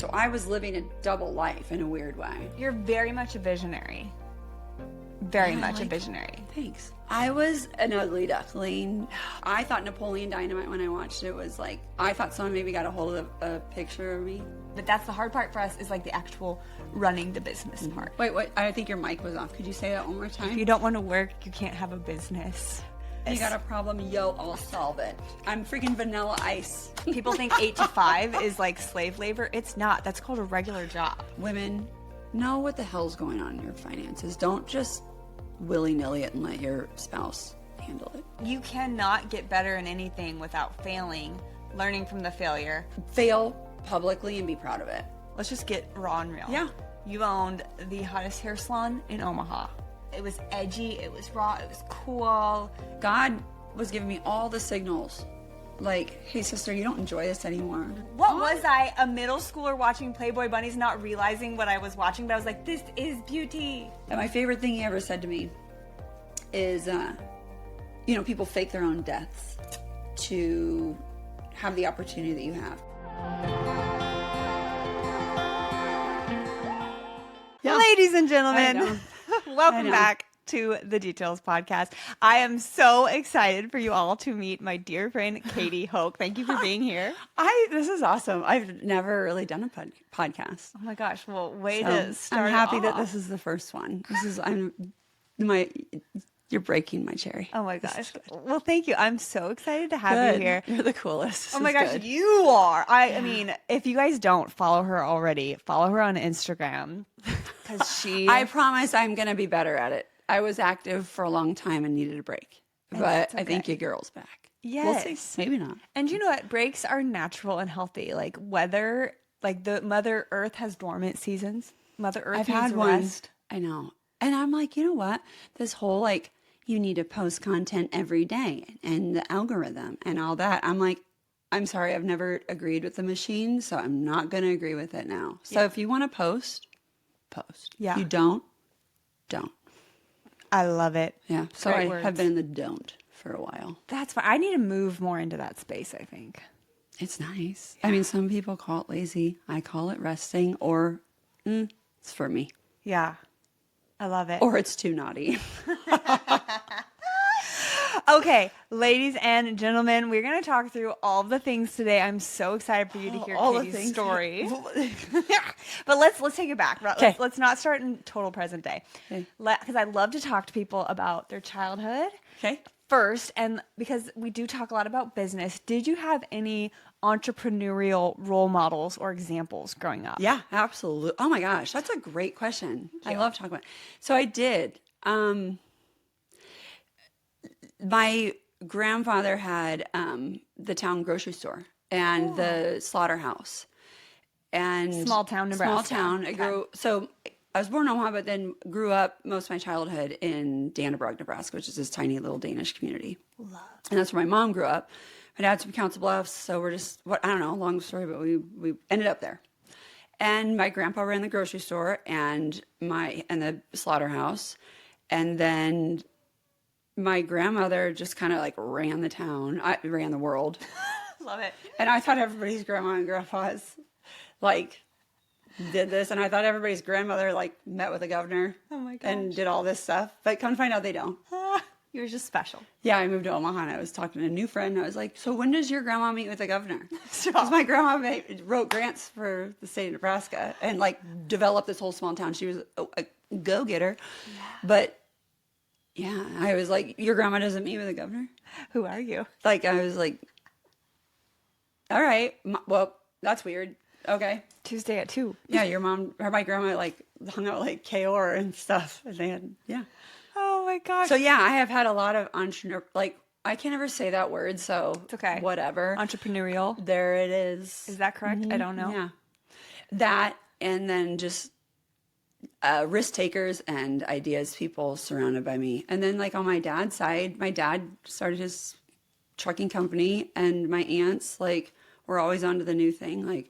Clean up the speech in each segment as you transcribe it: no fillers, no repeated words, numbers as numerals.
So I was living a double life in a weird way. You're very much a visionary. Very much a like visionary. Thanks. I was an ugly duckling. I thought Napoleon Dynamite when I watched it was like, I thought someone maybe got a hold of a picture of me. But that's the hard part for us, is like the actual running the business part. Wait, what? I think your mic was off. Could you say that one more time? If you don't want to work, you can't have a business. You got a problem, yo, I'll solve it. I'm freaking Vanilla Ice. People think 8 to 5 is like slave labor. It's not. That's called a regular job. Women, know what the hell's going on in your finances. Don't just willy-nilly it and let your spouse handle it. You cannot get better in anything without failing, learning from the failure. Fail publicly and be proud of it. Let's just get raw and real. Yeah. You owned the hottest hair salon in Omaha. It was edgy, it was raw, it was cool. God was giving me all the signals. Like, hey sister, you don't enjoy this anymore. What was I, a middle schooler watching Playboy Bunnies, not realizing what I was watching, but I was like, this is beauty. And my favorite thing he ever said to me is, people fake their own deaths to have the opportunity that you have. Yeah. Ladies and gentlemen, I welcome know. back to the Details Podcast. I am so excited for you all to meet my dear friend, Katie Hoke. Thank you for being here. This is awesome. I've never really done a podcast. Oh my gosh, well, way So to start I'm happy off. that this is the first one. You're breaking my cherry. Oh my gosh. Well, thank you. I'm so excited to have you here. You're the coolest. This Oh my is gosh, good. you are. I mean, if you guys don't follow her already, follow her on Instagram. Because I promise I'm going to be better at it. I was active for a long time and needed a break. But that's I think okay. your girl's back. Yes. We'll see. Maybe not. And you know what? Breaks are natural and healthy. Like weather, like the Mother Earth has dormant seasons. Mother Earth I've needs had one. rest. I know. And I'm like, you know what? This whole you need to post content every day and the algorithm and all that. I'm like, I'm sorry, I've never agreed with the machine, so I'm not going to agree with it now. So if you want to post, post. Yeah. If you don't. I love it. Yeah. So Great I words. have been in the don't for a while. That's fine. I need to move more into that space, I think. It's nice. I mean, some people call it lazy. I call it resting, or it's for me. Yeah. I love it. Or it's too naughty. Okay, ladies and gentlemen, we're going to talk through all the things today. I'm so excited for you to hear all the Katie's things. story. But let's take it back. Okay. Let's not start in total present day. Okay. Because I love to talk to people about their childhood Okay. first, and because we do talk a lot about business. Did you have any entrepreneurial role models or examples growing up? Yeah, absolutely. Oh my gosh, that's a great question. I love talking about it. So I did. My grandfather had the town grocery store and the slaughterhouse. And Small town, Nebraska. Small town. I was born in Omaha, but then grew up most of my childhood in Dannebrog, Nebraska, which is this tiny little Danish community. And that's where my mom grew up. My dad's from Council Bluffs, so we're just, I don't know, long story, but we ended up there. And my grandpa ran the grocery store and the slaughterhouse. And then my grandmother just kind of ran the town. I ran the world. Love it. And I thought everybody's grandma and grandpas did this. And I thought everybody's grandmother met with the governor. Oh my gosh. And did all this stuff. But come to find out they don't. You were just special. Yeah, I moved to Omaha and I was talking to a new friend. And I was like, so when does your grandma meet with the governor? Because my grandma wrote grants for the state of Nebraska and developed this whole small town. She was a go-getter. Yeah. But yeah, I was like, your grandma doesn't meet with the governor? Who are you? I was like, all right, well, that's weird. Okay. Tuesday at 2. Yeah, my grandma hung out with Kaor and stuff. And they had, yeah. Oh my gosh. So yeah, I have had a lot of entrepreneur, I can't ever say that word, so It's okay. Whatever. Entrepreneurial. There it is. Is that correct? I don't know. Yeah. That, and then just risk takers and ideas people surrounded by me. And then on my dad's side, my dad started his trucking company, and my aunts were always onto the new thing. I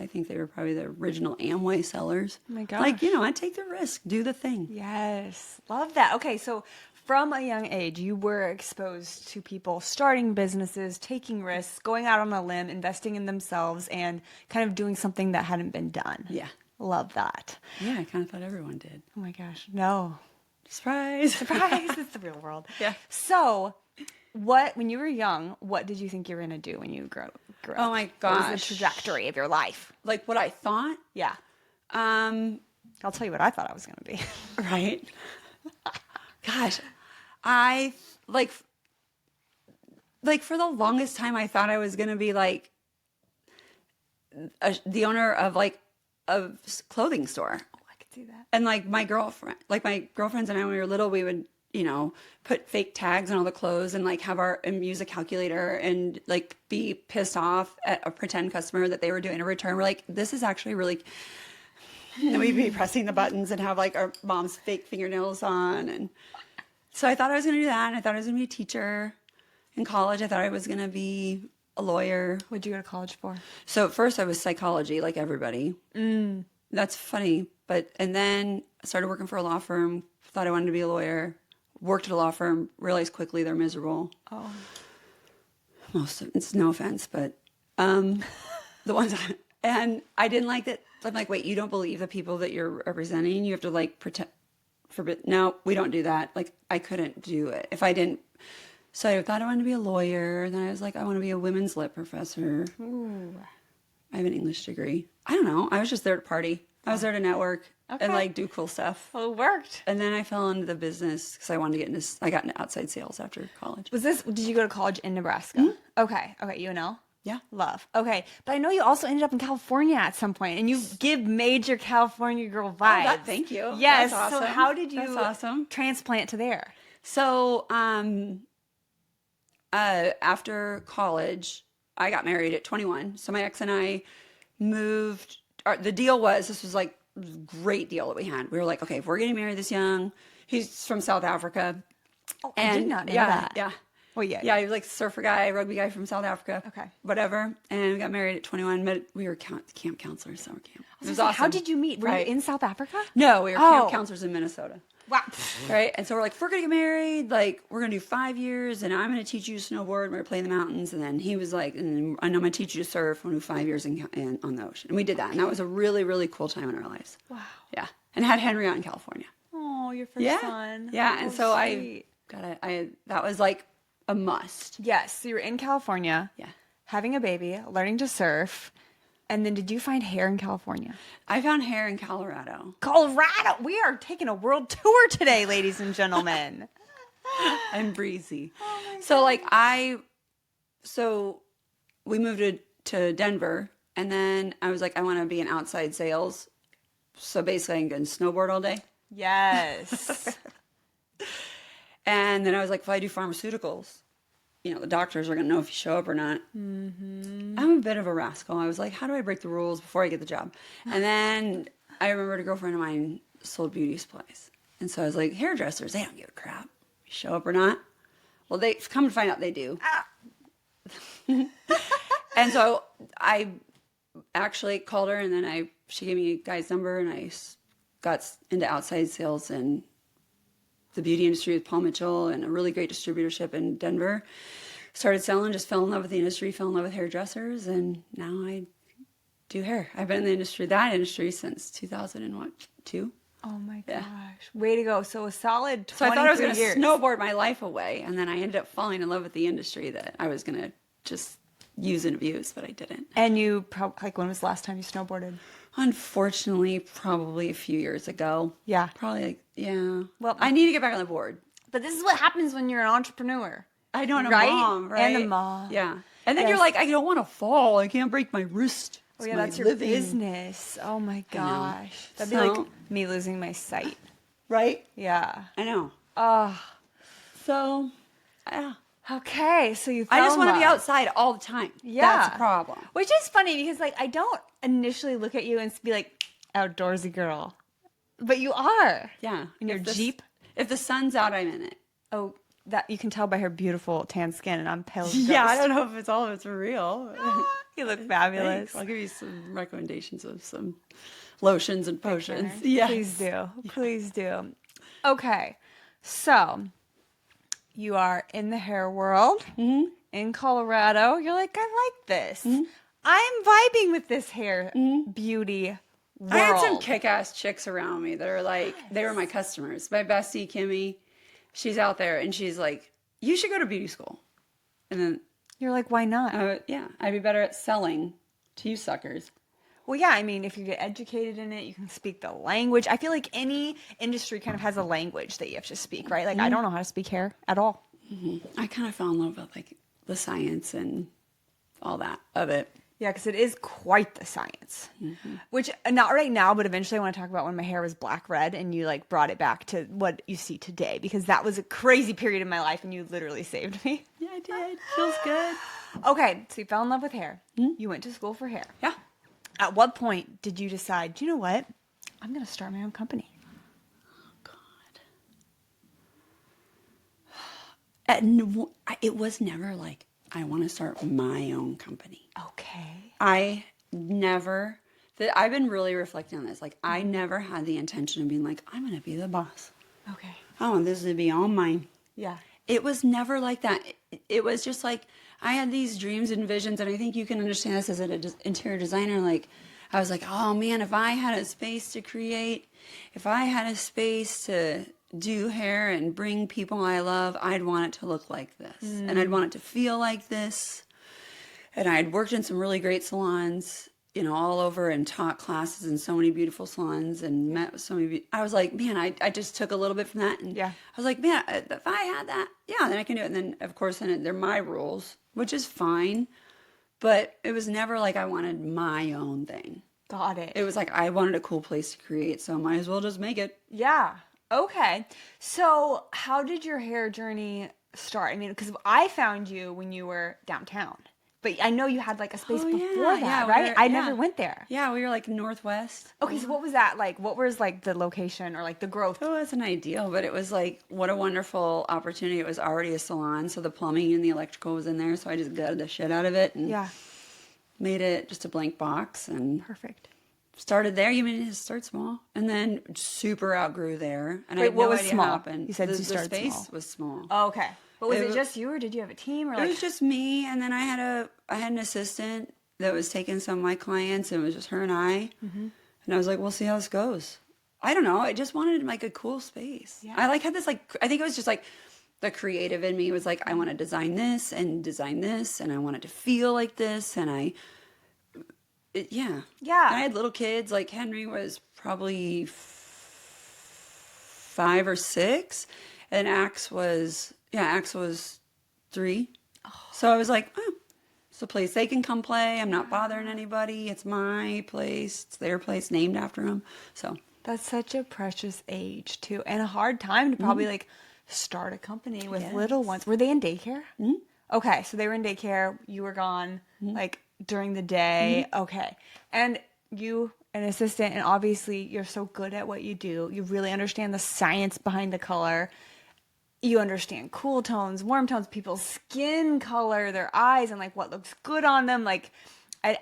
think they were probably the original Amway sellers. Oh my gosh. I take the risk, do the thing. Yes. Love that. Okay, so from a young age, you were exposed to people starting businesses, taking risks, going out on a limb, investing in themselves, and kind of doing something that hadn't been done. Yeah. Love that. Yeah, I kind of thought everyone did. Oh my gosh. No. Surprise. Surprise. It's the real world. Yeah. So, when you were young, what did you think you were going to do when you grew up? Oh my What was gosh. the trajectory of your life? Like what I thought? Yeah. I'll tell you what I thought I was going to be. Right. Gosh, I like for the longest time, I thought I was going to be like the owner of like a clothing store. Oh, I could see that. And like my girlfriends and I, when we were little, we would, put fake tags on all the clothes and like have and use a calculator and like be pissed off at a pretend customer that they were doing a return. We're like, this is actually really, and we'd be pressing the buttons and have like our mom's fake fingernails on. And so I thought I was going to do that. And I thought I was going to be a teacher in college. I thought I was going to be a lawyer. What'd you go to college for? So at first I was psychology, like everybody. That's funny. And then I started working for a law firm, thought I wanted to be a lawyer, worked at a law firm, realized quickly they're miserable. Oh. It's no offense, but the ones, and I didn't like that. I'm like, wait, you don't believe the people that you're representing? You have to like pretend, no, we don't do that. Like I couldn't do it if I didn't. So I thought I wanted to be a lawyer. And then I was like, I want to be a women's lit professor. Ooh. I have an English degree. I don't know. I was just there to party. I was there to network and like do cool stuff. Well, it worked. And then I fell into the business because I wanted to get into, I got into outside sales after college. Did you go to college in Nebraska? Okay. UNL? Yeah. Love. Okay. But I know you also ended up in California at some point, and you give major California girl vibes. Thank you. Yes. That's awesome. So how did you That's awesome. transplant to there? So after college, I got married at 21. So my ex and I moved. The deal was, this was like a great deal that we had. We were like, okay, if we're getting married this young, he's from South Africa. Oh, I did not know that. Yeah. Well, yeah. Yeah, he was like a surfer guy, rugby guy from South Africa. Okay. Whatever. And we got married at 21. We were camp counselors, summer camp. It was How awesome. did you meet? Were you in South Africa? No, we were camp counselors in Minnesota. Wow. Right? And so we're like, if we're going to get married, like, we're going to do 5 years, and I'm going to teach you to snowboard, and we're going to play in the mountains. And then he was like, and I'm going to teach you to surf. We're going to do 5 years on the ocean. And we did that. And that was a really, really cool time in our lives. Wow. Yeah. And had Henry out in California. Oh, your first son. Yeah. And so sweet. that was like a must. Yes. So you were in California. Yeah. Having a baby, learning to surf. And then did you find hair in California? I found hair in Colorado. Colorado! We are taking a world tour today, ladies and gentlemen. I'm breezy. Oh my So we moved to Denver, and then I was like, I want to be in outside sales. So basically I can snowboard all day. Yes. And then I was like, if I do pharmaceuticals, the doctors are going to know if you show up or not. Mm-hmm. I'm a bit of a rascal. I was like, how do I break the rules before I get the job? And then I remembered a girlfriend of mine sold beauty supplies. And so I was like, hairdressers, they don't give a crap. You show up or not? Well, they come to find out they do. And so I actually called her, and then she gave me a guy's number, and I got into outside sales and the beauty industry with Paul Mitchell and a really great distributorship in Denver. Started selling, just fell in love with the industry, fell in love with hairdressers, and now I do hair. I've been in that industry since 2002. Oh my gosh. Way to go. So a solid 23 So I thought I was going to years. snowboard my life away, and then I ended up falling in love with the industry that I was going to just use and abuse, but I didn't. And you, when was the last time you snowboarded? Unfortunately, probably a few years ago. Yeah. Probably, yeah. Well, I need to get back on the board. But this is what happens when you're an entrepreneur. I know, and a Right? mom, right? And a mom. Yeah. And then Yes. you're like, I don't want to fall. I can't break my wrist. Oh It's yeah, my that's your living. business. Oh my gosh. That'd be So- like me losing my sight. Right? Yeah. I know. Oh. So, yeah. Okay, so you I fell just in want to be love. outside all the time. Yeah. That's a problem. Which is funny because like I don't initially look at you and be like outdoorsy girl. But you are. Yeah. In your Jeep? If the sun's out, I'm in it. Oh, that you can tell by her beautiful tan skin and I'm pale as a Yeah, I ghost. don't know if it's real. You look fabulous. Thanks. I'll give you some recommendations of some lotions and potions. Yeah. Please do. Please do. Okay. So you are in the hair world in Colorado. You're like, I like this. I'm vibing with this hair beauty world. I had some kick-ass chicks around me that are like, they were my customers. My bestie, Kimmy, she's out there and she's like, you should go to beauty school. And then, You're like, why not? I'd be better at selling to you suckers. Well, yeah, I mean, if you get educated in it, you can speak the language. I feel like any industry kind of has a language that you have to speak, right? Like, I don't know how to speak hair at all. I kind of fell in love with like the science and all that of it. Yeah, because it is quite the science. Which, not right now, but eventually I want to talk about when my hair was black red and you like brought it back to what you see today, because that was a crazy period in my life and you literally saved me. Yeah, I did. Feels good. Okay, so you fell in love with hair. You went to school for hair. Yeah. At what point did you decide, you know what? I'm going to start my own company. It was never like, I want to start my own company. Okay. I've been really reflecting on this. Like, I never had the intention of being like, I'm going to be the boss. Okay. I want this to be all mine. Yeah. It was never like that. It was just like, I had these dreams and visions, and I think you can understand this as an interior designer. Like, I was like, oh man, if I had a space to create, if I had a space to do hair and bring people I love, I'd want it to look like this. And I'd want it to feel like this. And I'd worked in some really great salons, you know, all over, and taught classes in so many beautiful salons and met with so many. I was like, man, I just took a little bit from that. And Yeah. I was like, man, if I had that, yeah, then I can do it. And then, of course, then they're my rules, which is fine. But it was never like I wanted my own thing. Got it. It was like I wanted a cool place to create, so might as well just make it. Yeah. Okay. So how did your hair journey start? I mean, because I found you when you were downtown. But I know you had like a space before that, right? I never went there. Yeah, we were like Northwest. Okay, so what was that like? What was like the location or like the growth? It wasn't ideal, but it was like, what a wonderful opportunity. It was already a salon, so the plumbing and the electrical was in there, so I just gutted the shit out of it and made it just a blank box and Perfect. started there. You mean, just start small, and then super outgrew there. And Wait, I had what no was idea small? how it happened. You said the you started space small. was small. Oh, okay. But was It it was- just you, or did you have a team, or It like? was just me, and then I had an assistant that was taking some of my clients, and it was just her and I. And I was like, we'll see how this goes. I don't know. I just wanted like a cool space. Yeah. I like had this like, I think it was just like the creative in me was like, I want to design this, and I want it to feel like this, and yeah. And I had little kids. Like Henry was probably 5 or 6, and Axe was 3. So I was like, oh, it's a place they can come play. I'm not bothering anybody. It's my place. It's their place, named after them. So That's such a precious age too, and a hard time to probably like start a company with little ones. Were they in daycare? Okay, so they were in daycare. You were gone like during the day. Okay, and you an assistant, and obviously you're so good at what you do. You really understand the science behind the color. You understand cool tones, warm tones, people's skin color, their eyes, and like what looks good on them. Like, I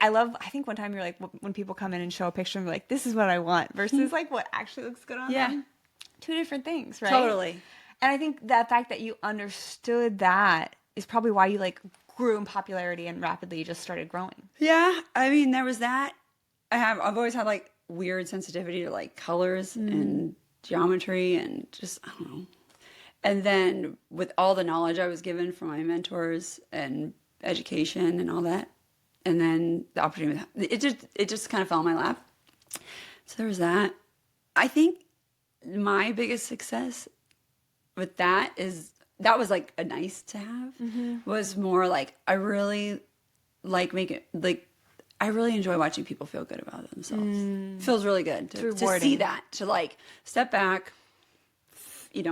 think one time you're like, when people come in and show a picture and be like, this is what I want, versus like what actually looks good on them. 2 different things, right? Totally. And I think that fact that you understood that is probably why you like grew in popularity and rapidly just started growing. Yeah, I mean, there was that. I've always had like weird sensitivity to like colors and geometry and just, I don't know. And then with all the knowledge I was given from my mentors and education and all that, and then the opportunity, it just kind of fell in my lap. So there was that. I think my biggest success with that was like a nice to have, was more like, I really like I really enjoy watching people feel good about themselves. Feels really good to see that, to like step back,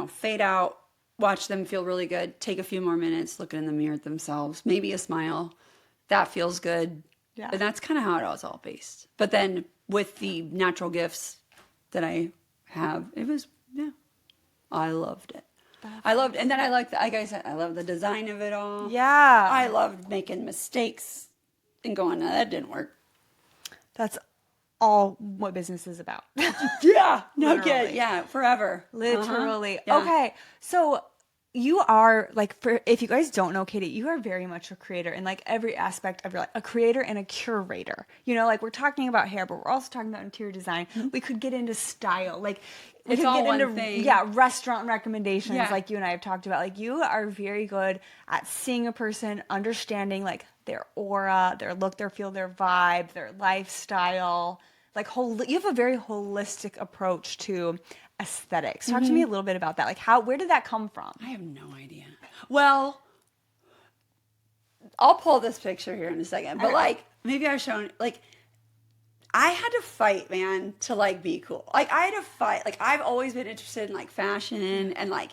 fade out, watch them feel really good, take a few more minutes, look in the mirror at themselves, maybe a smile. That feels good. Yeah. And that's kind of how it was all based. But then with the natural gifts that I have, it was, I loved it. And then I liked, like I said, I love the design of it all. Yeah. I loved making mistakes and going, no, that didn't work. That's all what business is about. Yeah. No Literally. kid. Yeah. Forever. Literally. Yeah. Okay. So you are like, for if you guys don't know Katie, you are very much a creator in like every aspect of your life, a creator and a curator. You know, like we're talking about hair, but we're also talking about interior design. We could get into style, like we It's could all get one into thing. restaurant recommendations, Yeah. like you and I have talked about. Like you are very good at seeing a person, understanding like their aura, their look, their feel, their vibe, their lifestyle. Like you have a very holistic approach to aesthetics. Talk to me a little bit about that. Like where did that come from? I have no idea. Well, I'll pull this picture here in a second, but like maybe I've shown like I had to fight, man, to like be cool. Like I had to fight. Like I've always been interested in like fashion and like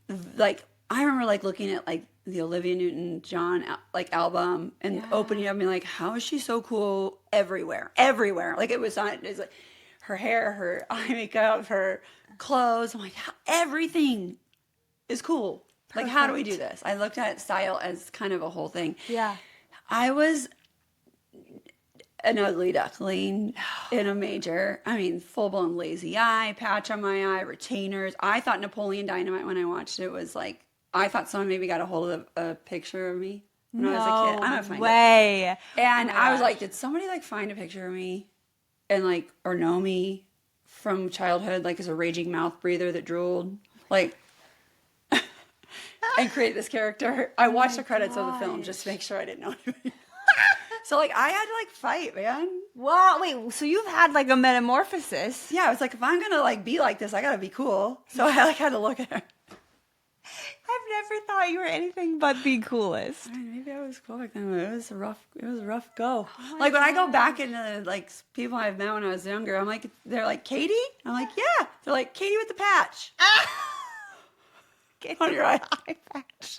I remember like looking at like the Olivia Newton-John like album and opening it up and being like, how is she so cool everywhere? Everywhere. Like it's like her hair, her eye makeup, her clothes. I'm like, everything is cool. Like, how do we do this? I looked at style as kind of a whole thing. Yeah. I was an ugly duckling in a major, full-blown lazy eye, patch on my eye, retainers. I thought Napoleon Dynamite when I watched it was like, I thought someone maybe got a hold of a picture of me when I was a kid. I'm gonna find it. And I was like, did somebody like find a picture of me and like, or know me from childhood, like as a raging mouth breather that drooled? Like, and create this character. I watched the credits of the film just to make sure I didn't know anybody. So like I had to like fight, man. Wow, wait, so you've had like a metamorphosis. Yeah, I was like, if I'm gonna like be like this, I gotta be cool. So I like had to look at her. I've never thought you were anything but the coolest. Maybe I was cool back then, but it was a rough go. Like when I go back into like people I've met when I was younger, I'm like, they're like, Katie? I'm like, yeah. They're like, Katie with the patch. On your eye patch.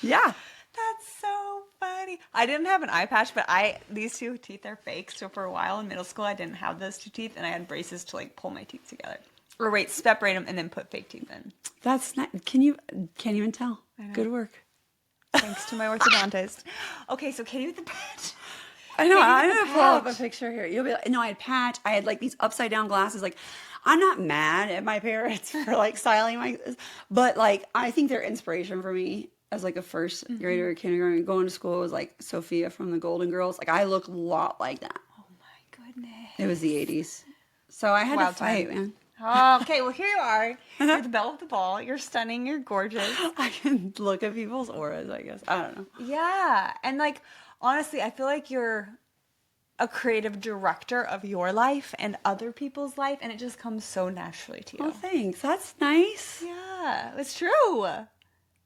Yeah. That's so funny. I didn't have an eye patch, but these two teeth are fake. So for a while in middle school, I didn't have those two teeth, and I had braces to like pull my teeth together, or wait, separate them and then put fake teeth in. That's not. Can't even tell. Good work. Thanks to my orthodontist. Okay, so Katie with the patch. I know. I'm gonna pull up a picture here. You'll be like, no, I had patch. I had like these upside down glasses. Like, I'm not mad at my parents for like styling my, but like I think they're inspiration for me as like a first grader or kindergarten. Going to school was like Sophia from the Golden Girls. Like I look a lot like that. Oh my goodness. It was the 80s, so I had to fight, man. Oh, okay, well here you are. You're the belle of the ball. You're stunning. You're gorgeous. I can look at people's auras, I guess. I don't know. Yeah, and like honestly, I feel like you're a creative director of your life and other people's life, and it just comes so naturally to you. Oh, thanks. That's nice. Yeah, it's true.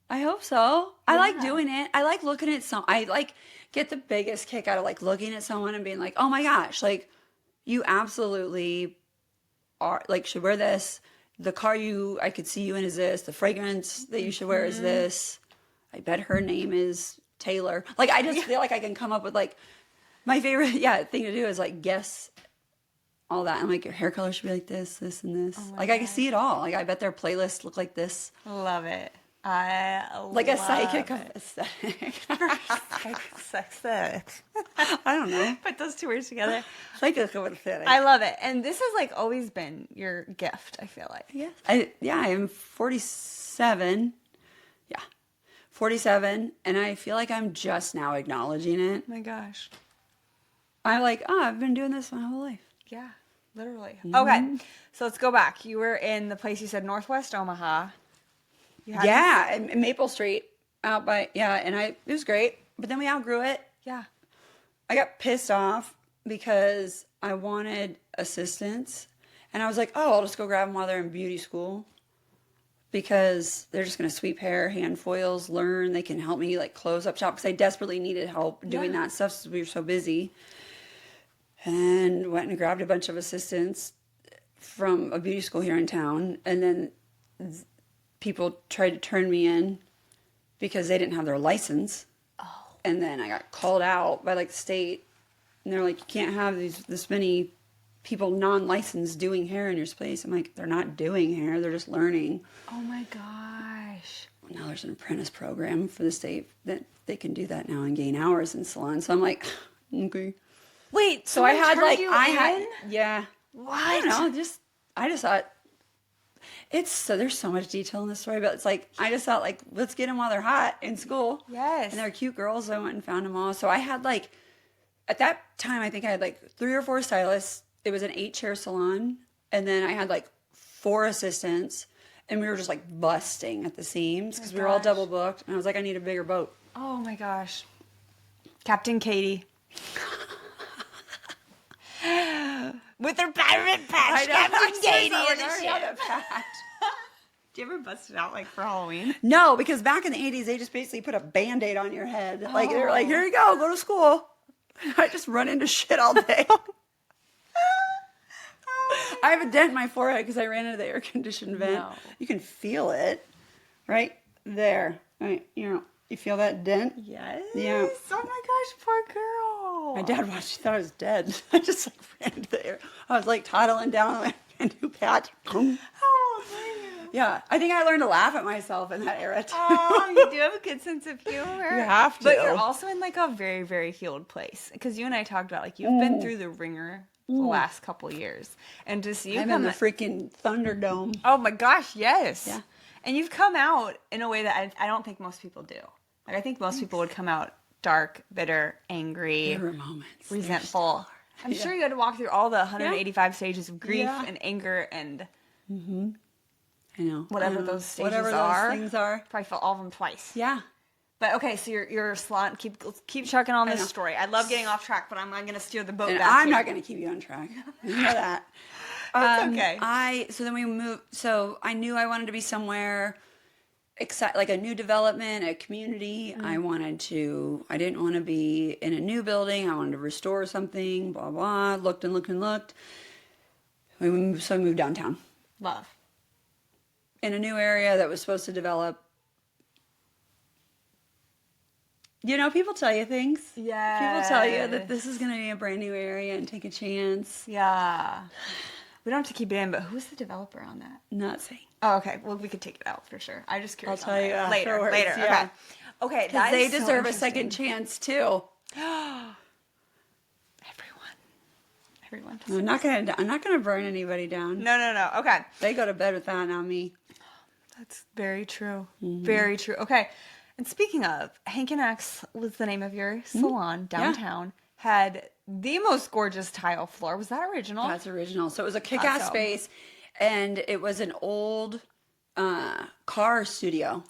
I hope so. I like doing it. I like looking at I like get the biggest kick out of like looking at someone and being like, oh my gosh, like you absolutely are like should wear this. The car I could see you in is this. The fragrance that you should wear is this. I bet her name is Taylor. Like I just feel like I can come up with like my favorite thing to do is like guess all that. I'm like, your hair color should be like this, and this. Like I can see it all. Like I bet their playlists look like this. Love it. Like a psychic aesthetic. Aesthetic. I don't know. Put those two words together. Psychic aesthetic. I love it. And this has like always been your gift, I feel like. Yeah. I am 47. Yeah. 47. And I feel like I'm just now acknowledging it. Oh my gosh. I'm like, I've been doing this my whole life. Yeah, literally. Okay, so let's go back. You were in the place you said Northwest Omaha. In Maple Street out by, and it was great. But then we outgrew it. Yeah. I got pissed off because I wanted assistance. And I was like, I'll just go grab them while they're in beauty school. Because they're just going to sweep hair, hand foils, learn. They can help me like close up shop. Because I desperately needed help doing that stuff since we were so busy. And went and grabbed a bunch of assistants from a beauty school here in town. And then people tried to turn me in because they didn't have their license. Oh. And then I got called out by like the state. And they're like, you can't have this many people non-licensed doing hair in your place. I'm like, they're not doing hair. They're just learning. Oh my gosh. Now there's an apprentice program for the state that they can do that now and gain hours in salon. So I'm like, okay. Wait, So I had like, yeah. What? I don't know, I just thought there's so much detail in this story, but it's like, I just thought like, let's get them while they're hot in school. Yes. And they're cute girls. So I went and found them all. So I had like, at that time, I think I had like 3 or 4 stylists. It was an 8-chair salon. And then I had like 4 assistants. And we were just like busting at the seams because we were all double booked. And I was like, I need a bigger boat. Oh my gosh. Captain Katie. With her pirate patch. Captain Katie in the ship. Do you ever bust it out like for Halloween? No, because back in the 80s, they just basically put a Band-Aid on your head. Like, they were like, here you go to school. I just run into shit all day. I have a dent in my forehead because I ran into the air-conditioned vent. No. You can feel it right there. Right, you feel that dent? Yes. Yeah. Oh my gosh, poor girl. My dad watched. He thought I was dead. I just like ran into the air. I was like toddling down a new patch. Oh, man. Yeah, I think I learned to laugh at myself in that era too. Oh, you do have a good sense of humor. You have to. But you're also in like a very, very healed place. Because you and I talked about like you've been through the ringer the last couple years. And to see you I'm come in the freaking Thunderdome. Oh my gosh, yes. Yeah. And you've come out in a way that I don't think most people do. Like I think most people would come out dark, bitter, angry, There were moments. resentful. I'm sure you had to walk through all the 185 stages of grief Yeah. and anger and I know. whatever those stages whatever are. those things are. Probably felt all of them twice. Yeah. But okay, so your salon, keep chucking on this story. I love getting off track, but I'm going to steer the boat And back I'm here. not going to keep you on track. You know that. It's okay. So then we moved. So I knew I wanted to be somewhere like a new development, a community. I didn't want to be in a new building. I wanted to restore something, blah, blah. Looked and looked and looked. So we moved downtown Love. in a new area that was supposed to develop. People tell you things. Yeah. People tell you that this is going to be a brand new area and take a chance. Yeah. We don't have to keep it in, but who's the developer on that? Not saying. Oh, okay. Well, we could take it out for sure. I'm just curious. I'll tell you afterwards, Later. yeah. Okay. Because they deserve a second chance too. Everyone. I'm not gonna burn anybody down. No. Okay. They go to bed with that, not me. That's very true. Very true. Okay. And speaking of, Hank and X was the name of your salon downtown. Had the most gorgeous tile floor. Was that original? That's original. So it was a kick-ass space, and it was an old car studio.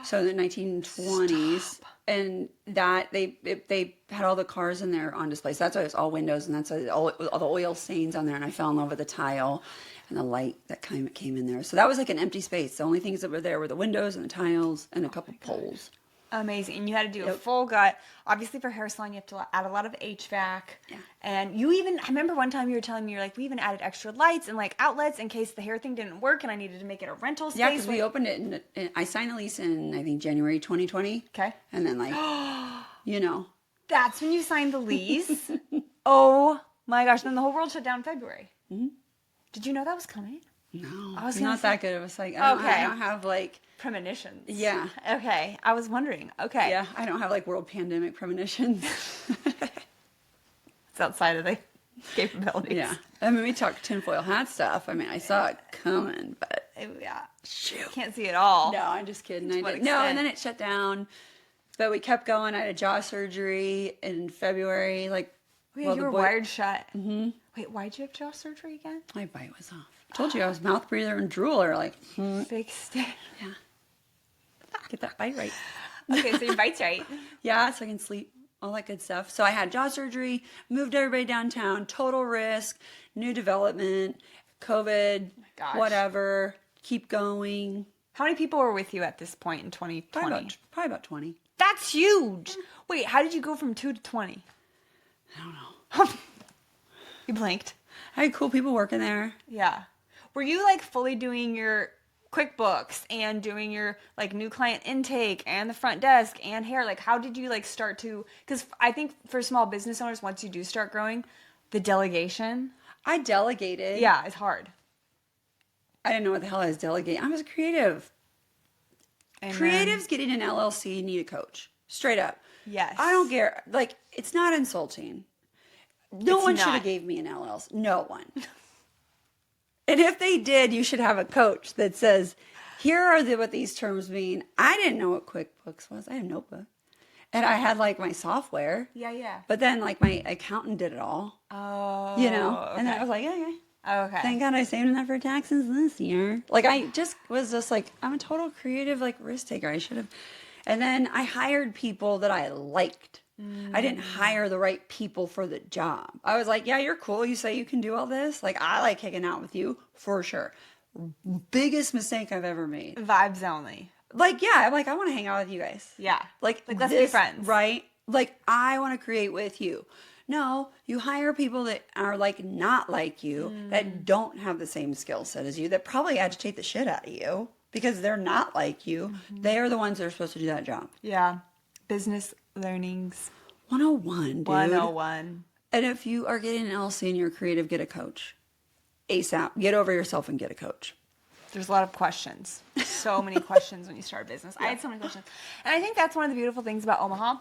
So in the 1920s, and that they had all the cars in there on display. So that's why it's all windows, and that's why all the oil stains on there. And I fell in love with the tile and the light that came in there. So that was like an empty space. The only things that were there were the windows and the tiles and a couple poles. Amazing. And you had to do a full gut. Obviously for hair salon, you have to add a lot of HVAC. Yeah. And I remember one time you were telling me, you're like, we even added extra lights and like outlets in case the hair thing didn't work and I needed to make it a rental space. Yeah, because we opened it I signed a lease in, I think, January 2020. Okay. And then That's when you signed the lease? Oh my gosh. Then the whole world shut down in February. Mm-hmm. Did you know that was coming? No. I was not that good of a psych. I don't have like... premonitions. Yeah. Okay. I was wondering. Okay. Yeah, I don't have like world pandemic premonitions. It's outside of the capabilities. Yeah. I mean, we talked tinfoil hat stuff. I mean, I saw it coming, but... Yeah. Shoot. Can't see it all. No, I'm just kidding. To what No, extent? and then it shut down. But we kept going. I had a jaw surgery in February. Like, Oh, yeah, you were wired shut. Mm-hmm. Wait, why'd you have jaw surgery again? My bite was off. I told you I was mouth breather and drooler. Like, Fixed it. yeah. Get that bite right. Okay, so your bite's right. Yeah, so I can sleep. All that good stuff. So I had jaw surgery, moved everybody downtown, total risk, new development, COVID, whatever, keep going. How many people were with you at this point in 2020? Probably about 20. That's huge. Wait, how did you go from 2 to 20? I don't know. You blinked. I had cool people working there. Yeah. Were you like fully doing your QuickBooks and doing your like new client intake and the front desk and hair? Like how did you like start to, because I think for small business owners, once you do start growing, the delegation. I delegated. Yeah, it's hard. I didn't know what the hell I was delegating. I was a creative. Amen. Creatives getting an LLC need a coach. Straight up. Yes. I don't care. Like, it's not insulting. No It's one should not. have gave me an LLC. No one. And if they did, you should have a coach that says, here are what these terms mean. I didn't know what QuickBooks was. I had a notebook. And I had like my software. Yeah. But then like my accountant did it all. Oh. And then I was like, okay. Okay. Thank God I saved enough for taxes this year. Like I just was just like, I'm a total creative like risk taker. I should have. And then I hired people that I liked. I didn't hire the right people for the job. I was like, yeah, you're cool. You say you can do all this. Like, I like hanging out with you for sure. Biggest mistake I've ever made. Vibes only. Like, yeah, I'm like, I want to hang out with you guys. Yeah. Like let's be friends. Right? Like, I want to create with you. No, you hire people that are like not like you, that don't have the same skill set as you, that probably agitate the shit out of you because they're not like you. They are the ones that are supposed to do that job. Yeah. Business learnings 101, dude. 101. And if you are getting an LC and you're creative, get a coach. ASAP. Get over yourself and get a coach. There's a lot of questions. So many questions when you start a business. Yeah. I had so many questions. And I think that's one of the beautiful things about Omaha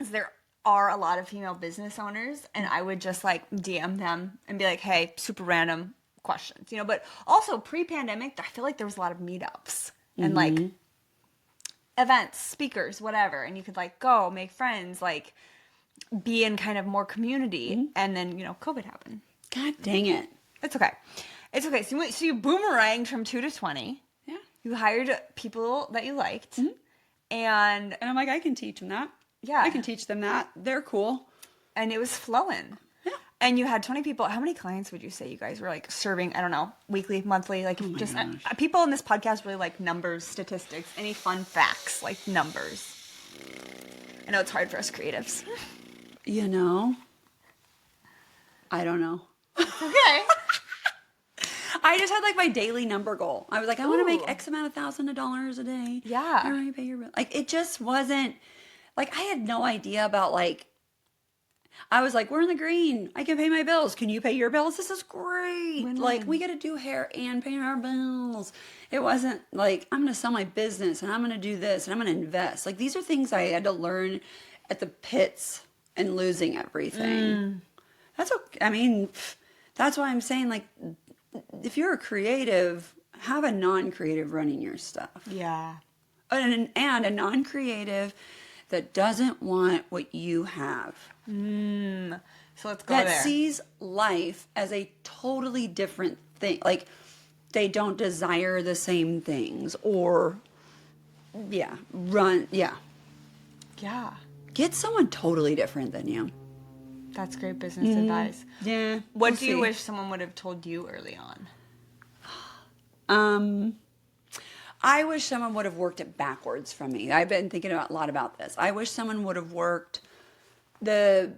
is there are a lot of female business owners, and I would just like DM them and be like, hey, super random questions, but also pre-pandemic, I feel like there was a lot of meetups and like events, speakers, whatever. And you could like go make friends, like be in kind of more community. And then, COVID happened. God dang it. It's okay. It's okay. So you boomeranged from 2 to 20. Yeah. You hired people that you liked. And I'm like, I can teach them that. Yeah. I can teach them that. They're cool. And it was flowing. Yeah. And you had 20 people. How many clients would you say you guys were like serving? I don't know, weekly, monthly, like just people in this podcast really like numbers, statistics, any fun facts, like numbers. I know it's hard for us creatives. I don't know. Okay. I just had like my daily number goal. I was like, I want to make X amount of $1,000 a day. Yeah. How do I pay your bill? Like, it just wasn't like, I had no idea about like, I was like, we're in the green. I can pay my bills. Can you pay your bills? This is great. Win-win. Like, we got to do hair and pay our bills. It wasn't like, I'm going to sell my business and I'm going to do this and I'm going to invest. Like, these are things I had to learn at the pits and losing everything. That's okay. I mean, that's why I'm saying, like, if you're a creative, have a non-creative running your stuff. Yeah. And a non-creative that doesn't want what you have. So let's go that there. sees life as a totally different thing. Like, they don't desire the same things or, yeah. Get someone totally different than you. That's great business advice. Yeah. What do you wish someone would have told you early on? I wish someone would have worked it backwards from me. I've been thinking a lot about this. I wish someone would have worked the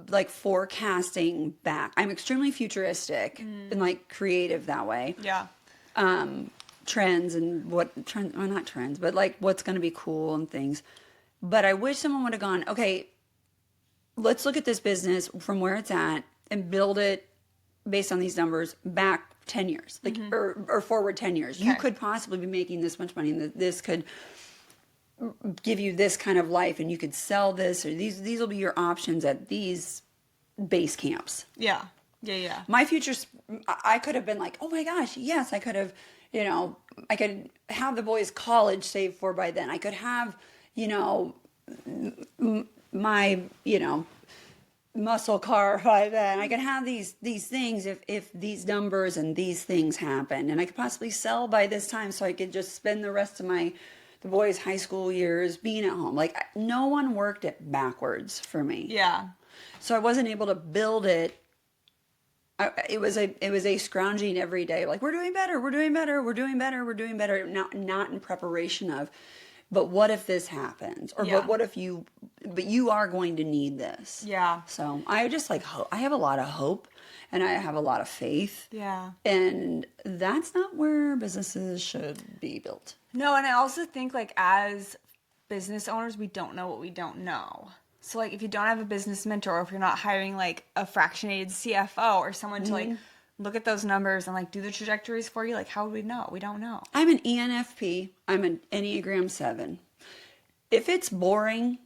like forecasting back. I'm extremely futuristic and like creative that way. Yeah. Trends and not trends, but like what's going to be cool and things. But I wish someone would have gone, okay, let's look at this business from where it's at and build it based on these numbers back 10 years, like, or forward 10 years. Okay. You could possibly be making this much money and this could give you this kind of life and you could sell this, or these will be your options at these base camps. Yeah. Yeah. My future, I could have been like, oh my gosh, yes, I could have, I could have the boys' college saved for by then. I could have, my, muscle car by then. I could have these things if these numbers and these things happen, and I could possibly sell by this time so I could just spend the rest of the boys' high school years being at home. Like, no one worked it backwards for me. Yeah. So I wasn't able to build it. It was a scrounging every day. Like, we're doing better. Not in preparation of, but what if this happens? Or but what if you are going to need this? Yeah. So I just like hope. I have a lot of hope and I have a lot of faith. Yeah. And that's not where businesses should be built. No, and I also think like as business owners, we don't know what we don't know. So like if you don't have a business mentor, or if you're not hiring like a fractionated CFO or someone to like look at those numbers and like do the trajectories for you, like how would we know? We don't know. I'm an ENFP. I'm an Enneagram 7. If it's boring,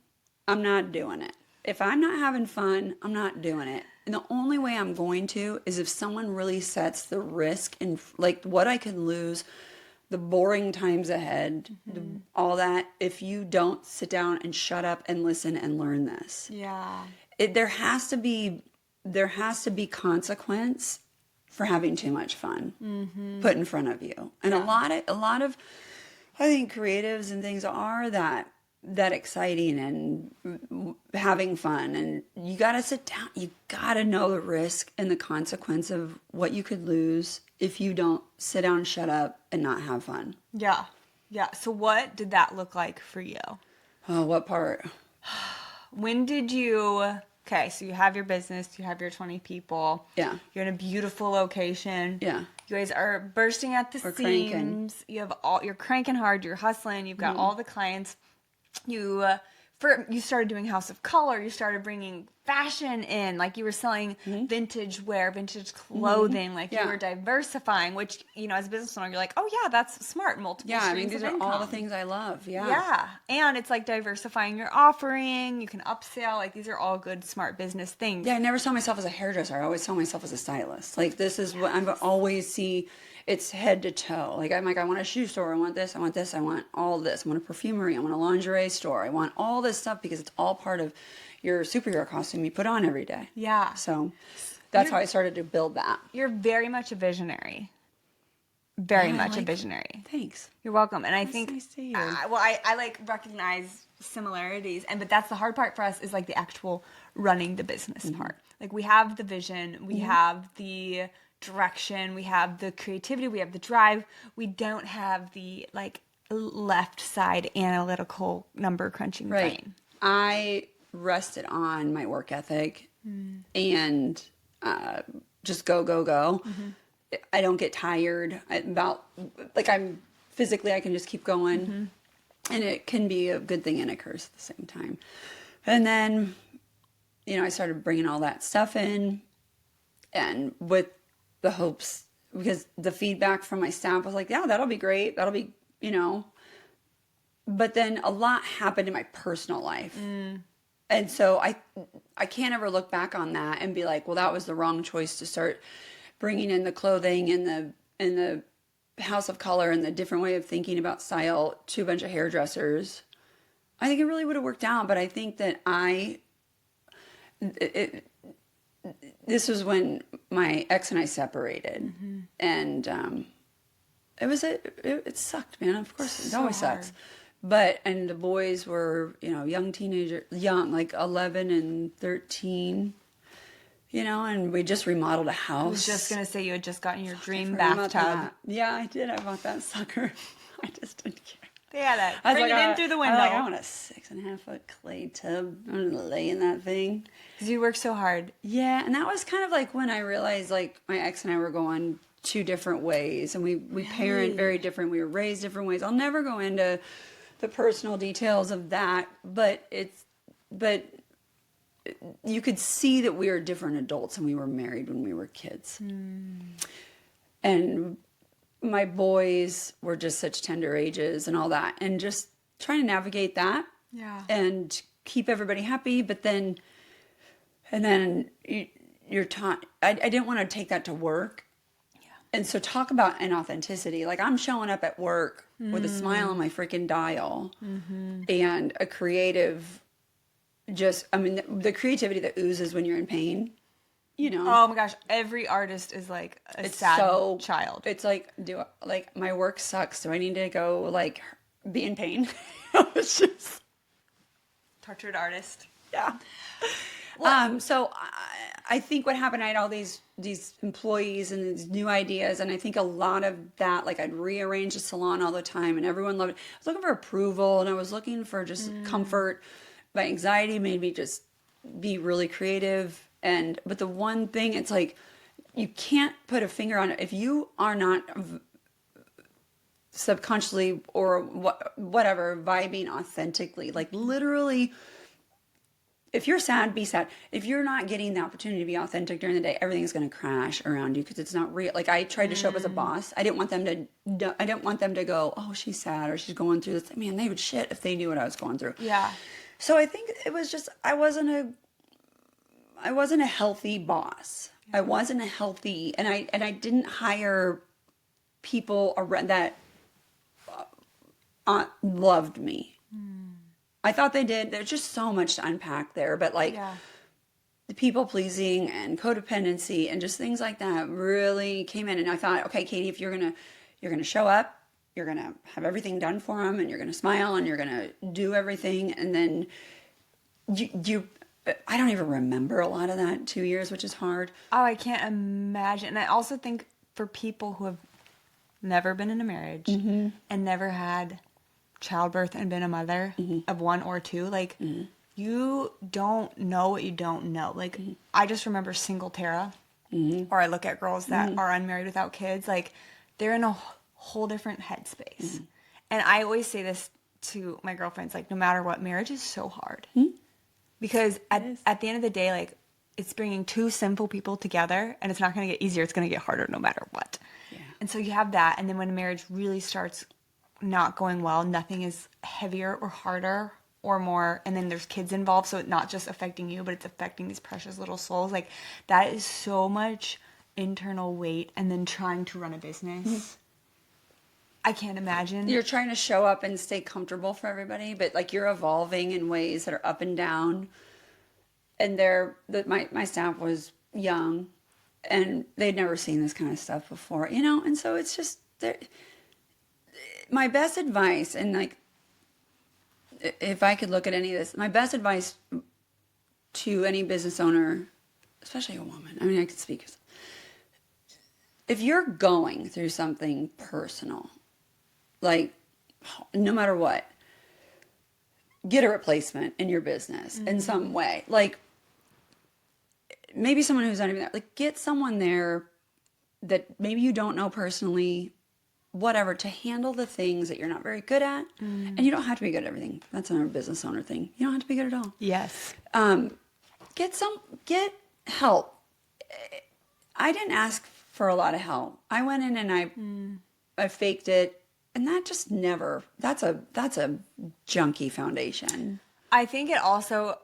I'm not doing it. If I'm not having fun, I'm not doing it. And the only way I'm going to is if someone really sets the risk and like what I can lose, the boring times ahead, all that. If you don't sit down and shut up and listen and learn this, Yeah. there has to be consequence for having too much fun put in front of you. And a lot of I think creatives and things are that exciting and having fun, and you got to sit down. You got to know the risk and the consequence of what you could lose if you don't sit down, shut up, and not have fun. Yeah. Yeah. So what did that look like for you? Oh, what part? When did you... Okay, so you have your business, you have your 20 people. Yeah. You're in a beautiful location. Yeah. You guys are bursting at the We're seams. cranking. You're cranking hard, you're hustling, you've got all the clients. You started doing House of Color, you started bringing fashion in, like you were selling vintage wear, vintage clothing, like you Yeah. were diversifying, which, as a business owner, you're like, oh yeah, that's smart, multiple Yeah, I streams mean, these of are all the income. things I love. Yeah. Yeah. And it's like diversifying your offering. You can upsell. Like these are all good, smart business things. Yeah, I never saw myself as a hairdresser. I always saw myself as a stylist. Like, this is what I always see. It's head to toe. Like, I'm like, I want a shoe store. I want this. I want this. I want all this. I want a perfumery. I want a lingerie store. I want all this stuff because it's all part of your superhero costume you put on every day. Yeah. So that's how I started to build that. You're very much a visionary. Very Yeah, I much a like- visionary. Thanks. You're welcome. And I That's think, nice to hear. I like recognize similarities, but that's the hard part for us is like the actual running the business part. Like we have the vision, we have the direction, we have the creativity, we have the drive. We don't have the like left side analytical number crunching Right. brain. I rested on my work ethic and just go, go, go. I don't get tired. I'm physically, I can just keep going. And it can be a good thing and a curse at the same time. And then, I started bringing all that stuff in and with the hopes, because the feedback from my staff was like, yeah, that'll be great. That'll be, but then a lot happened in my personal life. And so I can't ever look back on that and be like, well, that was the wrong choice to start bringing in the clothing and the House of Color and the different way of thinking about style to a bunch of hairdressers. I think it really would have worked out, but I think that this was when my ex and I separated, and it sucked, man. Of course, it always sucks. And the boys were, young teenagers, like 11 and 13, and we just remodeled a house. I was just going to say you had just gotten your dream I forgot about bathtub. that. Yeah, I did. I bought that sucker. I just didn't care. Yeah, I was bring like, it in through the window. I want a 6.5 foot clay tub. I'm gonna lay in that thing. Because you work so hard. Yeah, and that was kind of like when I realized like my ex and I were going two different ways, and we parent very different. We were raised different ways. I'll never go into the personal details of that, but you could see that we were different adults and we were married when we were kids. And my boys were just such tender ages and all that, and just trying to navigate that and keep everybody happy. But then you're taught, I didn't want to take that to work. And so talk about inauthenticity. Like I'm showing up at work with a smile on my freaking dial and a creative, the creativity that oozes when you're in pain, Oh my gosh, every artist is like a sad child. It's like, my work sucks. Do I need to go like be in pain? It's just Tortured artist. Yeah. So I think what happened, I had all these employees and these new ideas, and I think a lot of that, like I'd rearrange the salon all the time, and everyone loved it. I was looking for approval, and I was looking for just comfort. My anxiety made me just be really creative, but the one thing, it's like you can't put a finger on it if you are not subconsciously or whatever vibing authentically, like literally. If you're sad, be sad. If you're not getting the opportunity to be authentic during the day, everything's going to crash around you because it's not real. Like I tried to show up as a boss. I didn't want them to go, oh, she's sad or she's going through this. Man, they would shit if they knew what I was going through. Yeah. So I think it was just, I wasn't I wasn't a healthy boss. I wasn't a healthy, and I didn't hire people around that loved me. I thought they did. There's just so much to unpack there, but like the people pleasing and codependency and just things like that really came in. And I thought, okay, Katie, if you're gonna show up, you're gonna have everything done for them, and you're gonna smile, and you're gonna do everything, and then you I don't even remember a lot of that 2 years, which is hard. Oh, I can't imagine. And I also think for people who have never been in a marriage and never had childbirth and been a mother of one or two, like you don't know what you don't know. Like I just remember single Tara, or I look at girls that are unmarried without kids, like they're in a whole different headspace. And I always say this to my girlfriends, like no matter what, marriage is so hard. Because at the end of the day, like it's bringing two simple people together, and it's not going to get easier. It's going to get harder no matter what. Yeah. And so you have that. And then when marriage really starts not going well, nothing is heavier or harder or more. And then there's kids involved. So it's not just affecting you, but it's affecting these precious little souls. Like that is so much internal weight. And then trying to run a business. I can't imagine. You're trying to show up and stay comfortable for everybody, but like you're evolving in ways that are up and down. And my staff was young, and they'd never seen this kind of stuff before, you know. And so it's just my best advice, and like if I could look at any of this, my best advice to any business owner, especially a woman. I mean, I could speak. If you're going through something personal, like no matter what, get a replacement in your business in some way. Like maybe someone who's not even there, like get someone there that maybe you don't know personally, whatever, to handle the things that you're not very good at. And you don't have to be good at everything. That's another business owner thing. You don't have to be good at all. Yes. Get help. I didn't ask for a lot of help. I went in and I faked it. And that just never, that's a junky foundation. I think it also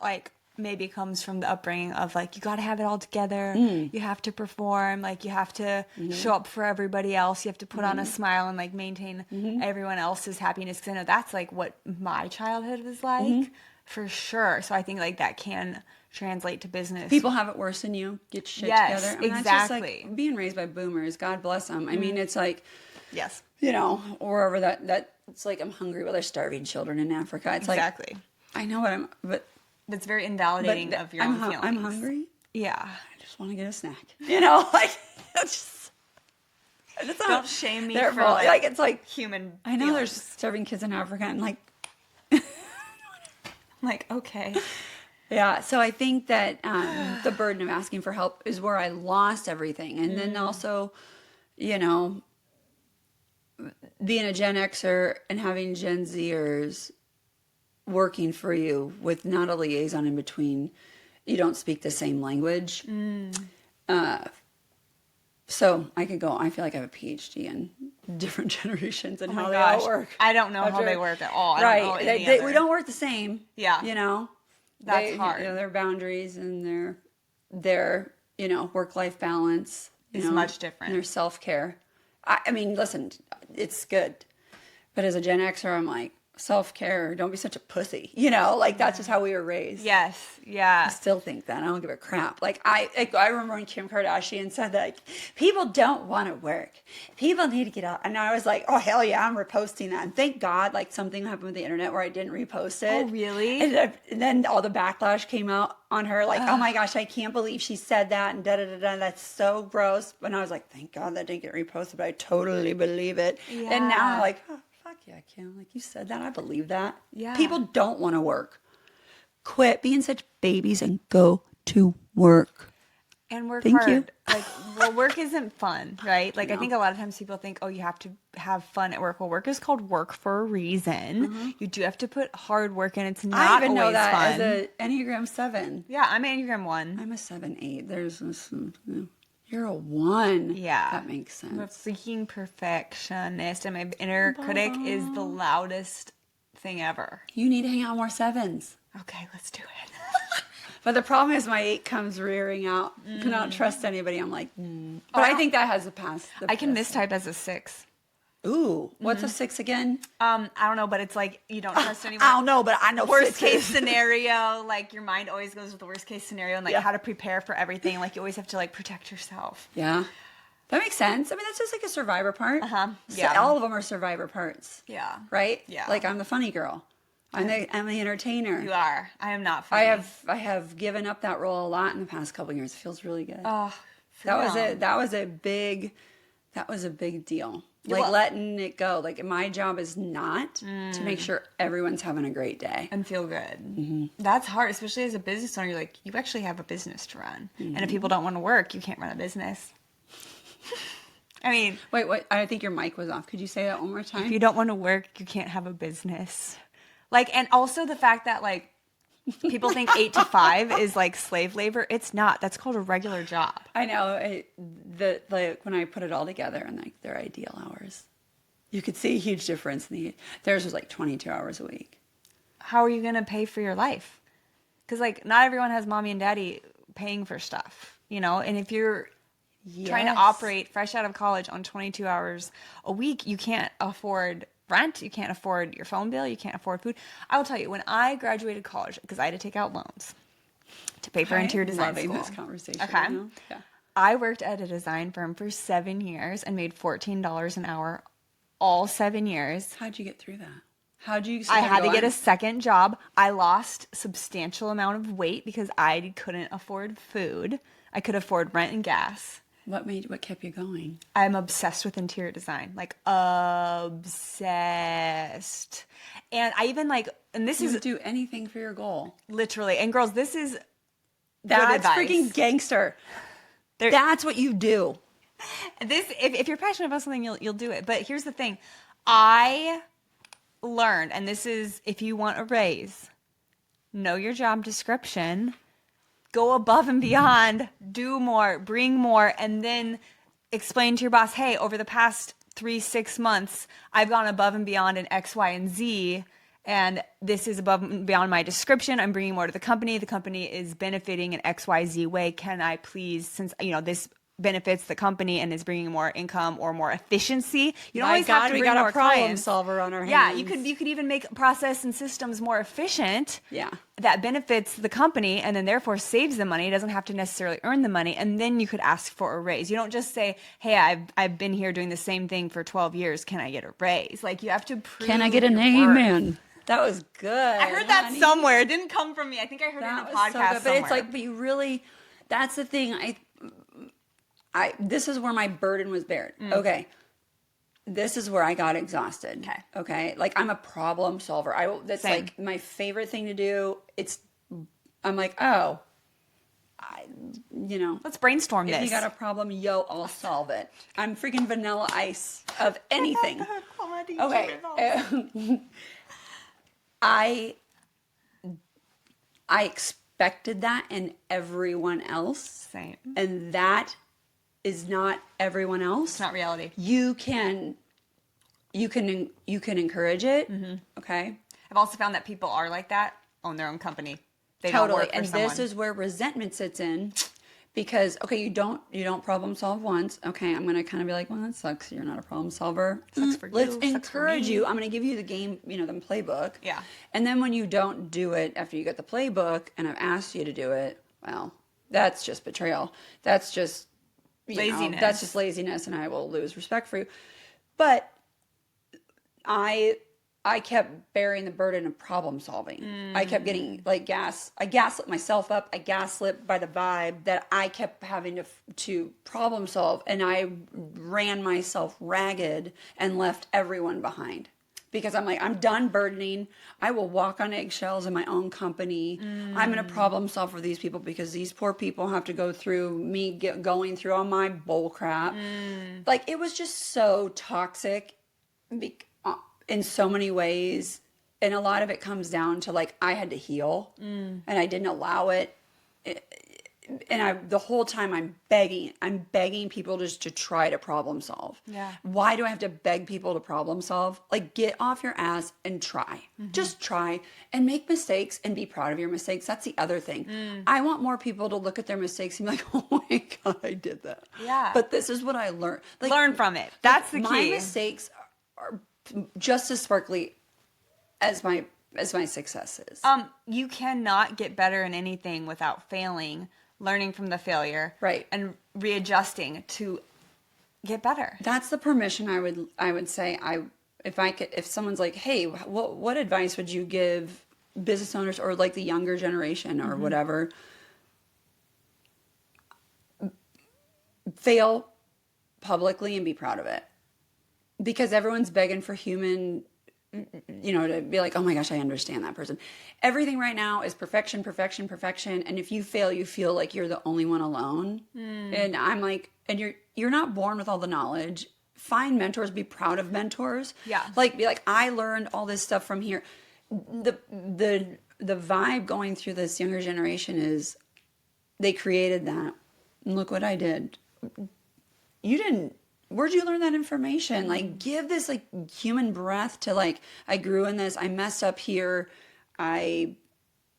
like maybe comes from the upbringing of like, you got to have it all together. You have to perform. Like you have to show up for everybody else. You have to put on a smile and like maintain everyone else's happiness. Cause I know that's like what my childhood was like for sure. So I think like that can translate to business. People have it worse than you. Get your shit together. I mean, exactly. That's just like being raised by boomers. God bless them. I mean, it's like, yes. You know, or wherever that it's like I'm hungry. Well, there's starving children in Africa. It's exactly. Like I know but that's very invalidating of your own feelings. I'm hungry. Yeah, I just want to get a snack. You know, like don't shame me for like it's like human. I know there's starving kids in Africa, and like, like okay. Yeah, so I think that the burden of asking for help is where I lost everything, and then also, you know, being a Gen Xer and having Gen Zers working for you with not a liaison in between, you don't speak the same language. So I could go, I feel like I have a PhD in different generations and how they all work. I don't know how they work at all. Right. We don't work the same. Yeah. You know? That's hard. You know, their boundaries and their you know, work-life balance is much different. And their self-care. I mean, listen, it's good. But as a Gen Xer, I'm like, self-care, don't be such a pussy. You know, like that's just how we were raised. Yes, yeah. I still think that. I don't give a crap. Like I remember when Kim Kardashian said that like, people don't want to work. People need to get out. And I was like, oh, hell yeah, I'm reposting that. And thank God, like something happened with the internet where I didn't repost it. Oh, really? And then all the backlash came out on her like, oh my gosh, I can't believe she said that and da-da-da-da. That's so gross. And I was like, thank God that didn't get reposted, but I totally believe it. Yeah. And now I'm like, oh, fuck yeah, Kim. Like you said that. I believe that. Yeah. People don't want to work. Quit being such babies and go to work. And work Thank hard. you. Like, well, work isn't fun, right? Like, I think a lot of times people think, oh, you have to have fun at work. Well, work is called work for a reason. You do have to put hard work in. It's not always fun. I even know that as an Enneagram 7. Yeah, I'm Enneagram 1. I'm a 7-8. There's this, you're a 1. Yeah. That makes sense. I'm a freaking perfectionist, and my inner critic is the loudest thing ever. You need to hang out more 7s. Okay, let's do it. But the problem is my 8 comes rearing out. I don't trust anybody. I'm like, But I think that has the past. I can mistype as a 6. Ooh, what's a 6 again? I don't know, but it's like you don't trust anyone. I don't know, but I know Worst sixes. case scenario, like your mind always goes with the worst case scenario and like how to prepare for everything. Like you always have to like protect yourself. Yeah. That makes sense. I mean, that's just like a survivor part. Yeah. So all of them are survivor parts. Yeah. Right? Yeah. Like I'm the funny girl. I'm the entertainer. You are. I am not funny. I have given up that role a lot in the past couple of years. It feels really good. Oh, That was a big deal. Like letting it go. Like my job is not to make sure everyone's having a great day and feel good. That's hard, especially as a business owner. You're like, you actually have a business to run, and if people don't want to work, you can't run a business. I mean, wait, what? I think your mic was off. Could you say that one more time? If you don't want to work, you can't have a business. Like, and also the fact that like people think 8 to 5 is like slave labor. It's not. That's called a regular job. I know. Like when I put it all together and like their ideal hours, you could see a huge difference. Theirs was like 22 hours a week. How are you going to pay for your life? Because like not everyone has mommy and daddy paying for stuff, you know. And if you're trying to operate fresh out of college on 22 hours a week, you can't afford rent, you can't afford your phone bill, you can't afford food. I will tell you, when I graduated college, because I had to take out loans to pay for interior design school. This conversation. Okay. Yeah. I worked at a design firm for 7 years and made $14 an hour all 7 years. How'd you get through that? How'd you? I had to get a second job. I lost substantial amount of weight because I couldn't afford food. I could afford rent and gas. What kept you going? I'm obsessed with interior design, like obsessed. And I even like, and this You is would do anything for your goal. literally, and girls, this is That's good advice. freaking gangster. That's what you do. This, if you're passionate about something, you'll do it. But here's the thing, I learned, and this is if you want a raise, know your job description. Go above and beyond, do more, bring more, and then explain to your boss, hey, over the past 3-6 months, I've gone above and beyond in X, Y, and Z, and this is above and beyond my description. I'm bringing more to the company. The company is benefiting in X, Y, Z way. Can I please, since, you know, this benefits the company and is bringing more income or more efficiency. You don't always have to bring more clients. We got a problem solver on our hands. Yeah, you could even make process and systems more efficient. Yeah. That benefits the company and then therefore saves the money. It doesn't have to necessarily earn the money. And then you could ask for a raise. You don't just say, hey, I've been here doing the same thing for 12 years. Can I get a raise? Like you have to prove Can I get an your worth. amen? That was good. I heard that somewhere. It didn't come from me. I think I heard it in a podcast somewhere. But it's like, but you really, that's the thing. This is where my burden was bared. Okay. This is where I got exhausted. Okay. Like I'm a problem solver. That's Same. like my favorite thing to do. I'm like, oh, let's brainstorm this. If you got a problem, I'll solve it. I'm freaking vanilla ice of anything. Okay. I expected that in everyone else. Same. And that is not everyone else. It's not reality. You can encourage it. Mm-hmm. Okay. I've also found that people are like that, own their own company. They totally. Don't work for and someone. This is where resentment sits in. Because, okay, you don't problem solve once. Okay, I'm going to kind of be like, well, that sucks. You're not a problem solver. Sucks for you. Let's Sucks encourage you. I'm going to give you the game, the playbook. Yeah. And then when you don't do it after you get the playbook and I've asked you to do it, well, that's just betrayal. That's just laziness. That's just laziness and I will lose respect for you. But I kept bearing the burden of problem solving. I kept getting I gaslit myself up. I gaslit by the vibe that I kept having to problem solve, and I ran myself ragged and left everyone behind. Because I'm like, I'm done burdening. I will walk on eggshells in my own company. I'm going to problem solve for these people because these poor people have to go through me going through all my bull crap. Like, it was just so toxic in so many ways. And a lot of it comes down to, like, I had to heal. And I didn't allow it. and the whole time I'm begging people just to try to problem solve. Yeah. Why do I have to beg people to problem solve? Like, get off your ass and try. Just try and make mistakes and be proud of your mistakes. That's the other thing. I want more people to look at their mistakes and be like, oh my God, I did that. Yeah. But this is what I learned. Like, Learn from it. That's the key. My mistakes are just as sparkly as my successes. You cannot get better in anything without failing, learning from the failure, Right. and readjusting to get better. That's the permission I would say if someone's like, hey, what advice would you give business owners or like the younger generation or whatever? Fail publicly and be proud of it, because everyone's begging for human, to be like, oh my gosh, I understand that person. Everything right now is perfection, perfection, perfection. And if you fail, you feel like you're the only one alone. And I'm like, and you're not born with all the knowledge. Find mentors, be proud of mentors. Yeah. Like, be like, I learned all this stuff from here. The vibe going through this younger generation is they created that. And look what I did. You didn't. Where'd you learn that information? Like, give this like human breath to like, I grew in this, I messed up here, I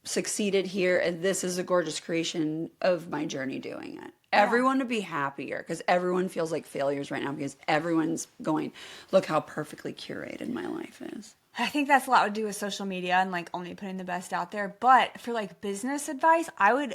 succeeded here, and this is a gorgeous creation of my journey doing it. Yeah. Everyone to be happier, because everyone feels like failures right now, because everyone's going, look how perfectly curated my life is. I think that's a lot to do with social media and like only putting the best out there. But for like business advice,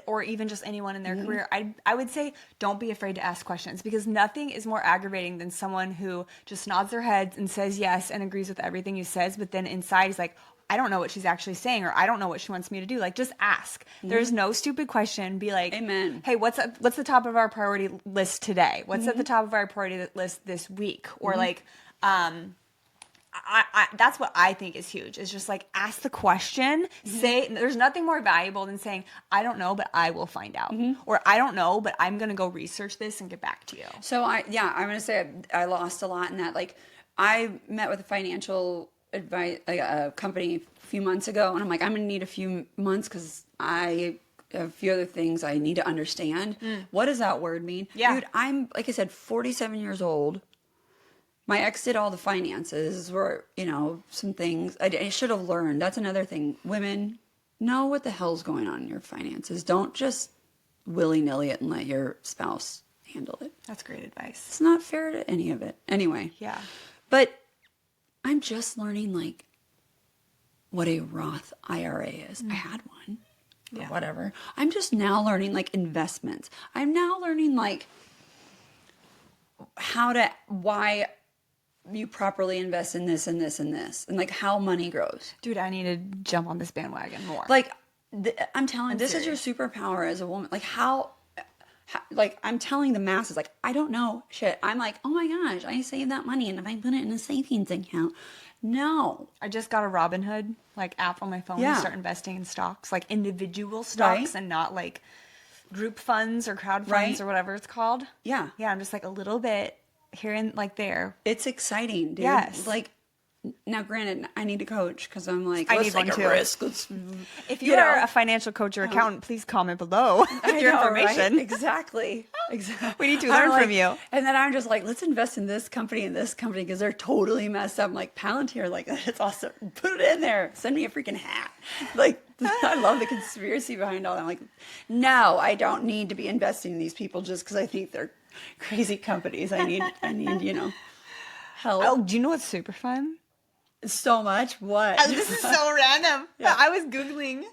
or even just anyone in their career, I would say don't be afraid to ask questions, because nothing is more aggravating than someone who just nods their heads and says yes and agrees with everything you says, but then inside is like, I don't know what she's actually saying, or I don't know what she wants me to do. Like, just ask. There's no stupid question. Be like, amen. Hey, what's the top of our priority list today? What's at the top of our priority list this week? Or like, that's what I think is huge. Is just like, ask the question. Say, there's nothing more valuable than saying, I don't know, but I will find out. Or I don't know, but I'm going to go research this and get back to you. So I'm going to say I lost a lot in that. Like, I met with a financial advice, like a company a few months ago, and I'm like, I'm going to need a few months because I have a few other things I need to understand. What does that word mean? Yeah. Dude, I'm, like I said, 47 years old. My ex did all the finances, or, some things I should have learned. That's another thing. Women, know what the hell's going on in your finances. Don't just willy-nilly it and let your spouse handle it. That's great advice. It's not fair to any of it. Anyway. Yeah. But I'm just learning, like, what a Roth IRA is. I had one. Or whatever. I'm just now learning, like, investments. I'm now learning, like, why you properly invest in this and this and this, and like how money grows. Dude, I need to jump on this bandwagon more. Like, I'm telling, this is your superpower as a woman. Like, how like, I'm telling the masses, like, I don't know shit. I'm like, oh my gosh, I saved that money, and if I put it in a savings account, no. I just got a Robinhood like app on my phone to start investing in stocks, like individual stocks, and not like group funds or crowd funds or whatever it's called. Yeah. Yeah, I'm just like a little bit here and like there. It's exciting, dude. Yes. Like, now granted, I need a coach because I'm like, I let's need take one a too. risk. If you are a financial coach or accountant, please comment below with your information. Right? Exactly. We need to learn from you. And then I'm just like, let's invest in this company and this company because they're totally messed up. I'm like, Palantir, like, it's awesome. Put it in there. Send me a freaking hat. Like, I love the conspiracy behind all that. I'm like, no, I don't need to be investing in these people just because I think they're crazy companies. I need, help. Oh, do you know what's super fun? So much. What? This is so random. Yeah. I was Googling,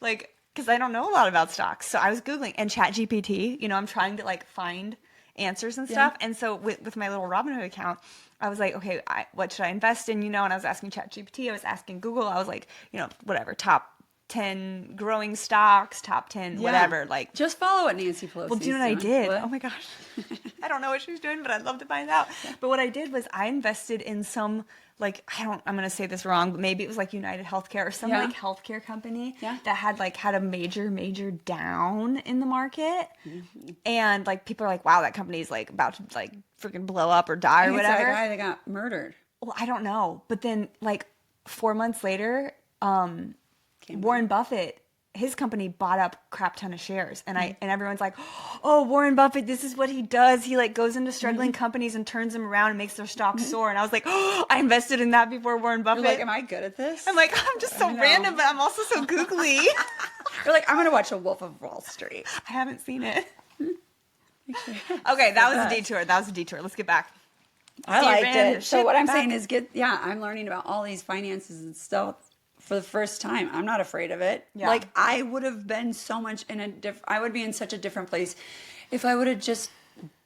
like, because I don't know a lot about stocks. So I was Googling, and ChatGPT, I'm trying to like find answers and stuff. And so with my little Robinhood account, I was like, okay, what should I invest in? And I was asking ChatGPT, I was asking Google, I was like, whatever, top 10 growing stocks, top 10, whatever. Like, just follow what Nancy Pelosi's well, do you know what I did? What? Oh my gosh. I don't know what she's doing, but I'd love to find out. Yeah. But what I did was I invested in some, like, I'm going to say this wrong, but maybe it was like United Healthcare or some like healthcare company that had a major down in the market. Mm-hmm. And like, people are like, wow, that company's like about to like freaking blow up or die or whatever. It's that guy that got murdered. Well, I don't know. But then like 4 months later, Warren Buffett, his company bought up a crap ton of shares, and everyone's like, oh, Warren Buffett, this is what he does. He like goes into struggling companies and turns them around and makes their stocks soar. And I was like, oh, I invested in that before Warren Buffett. You're like, am I good at this? I'm like, I'm just so random, but I'm also so googly. You're like, I'm gonna watch a Wolf of Wall Street. I haven't seen it. Okay, that was a detour. Let's get back. I liked it. So what I'm saying is I'm learning about all these finances and stuff for the first time. I'm not afraid of it. Yeah. Like I would have been so much I would be in such a different place if I would have just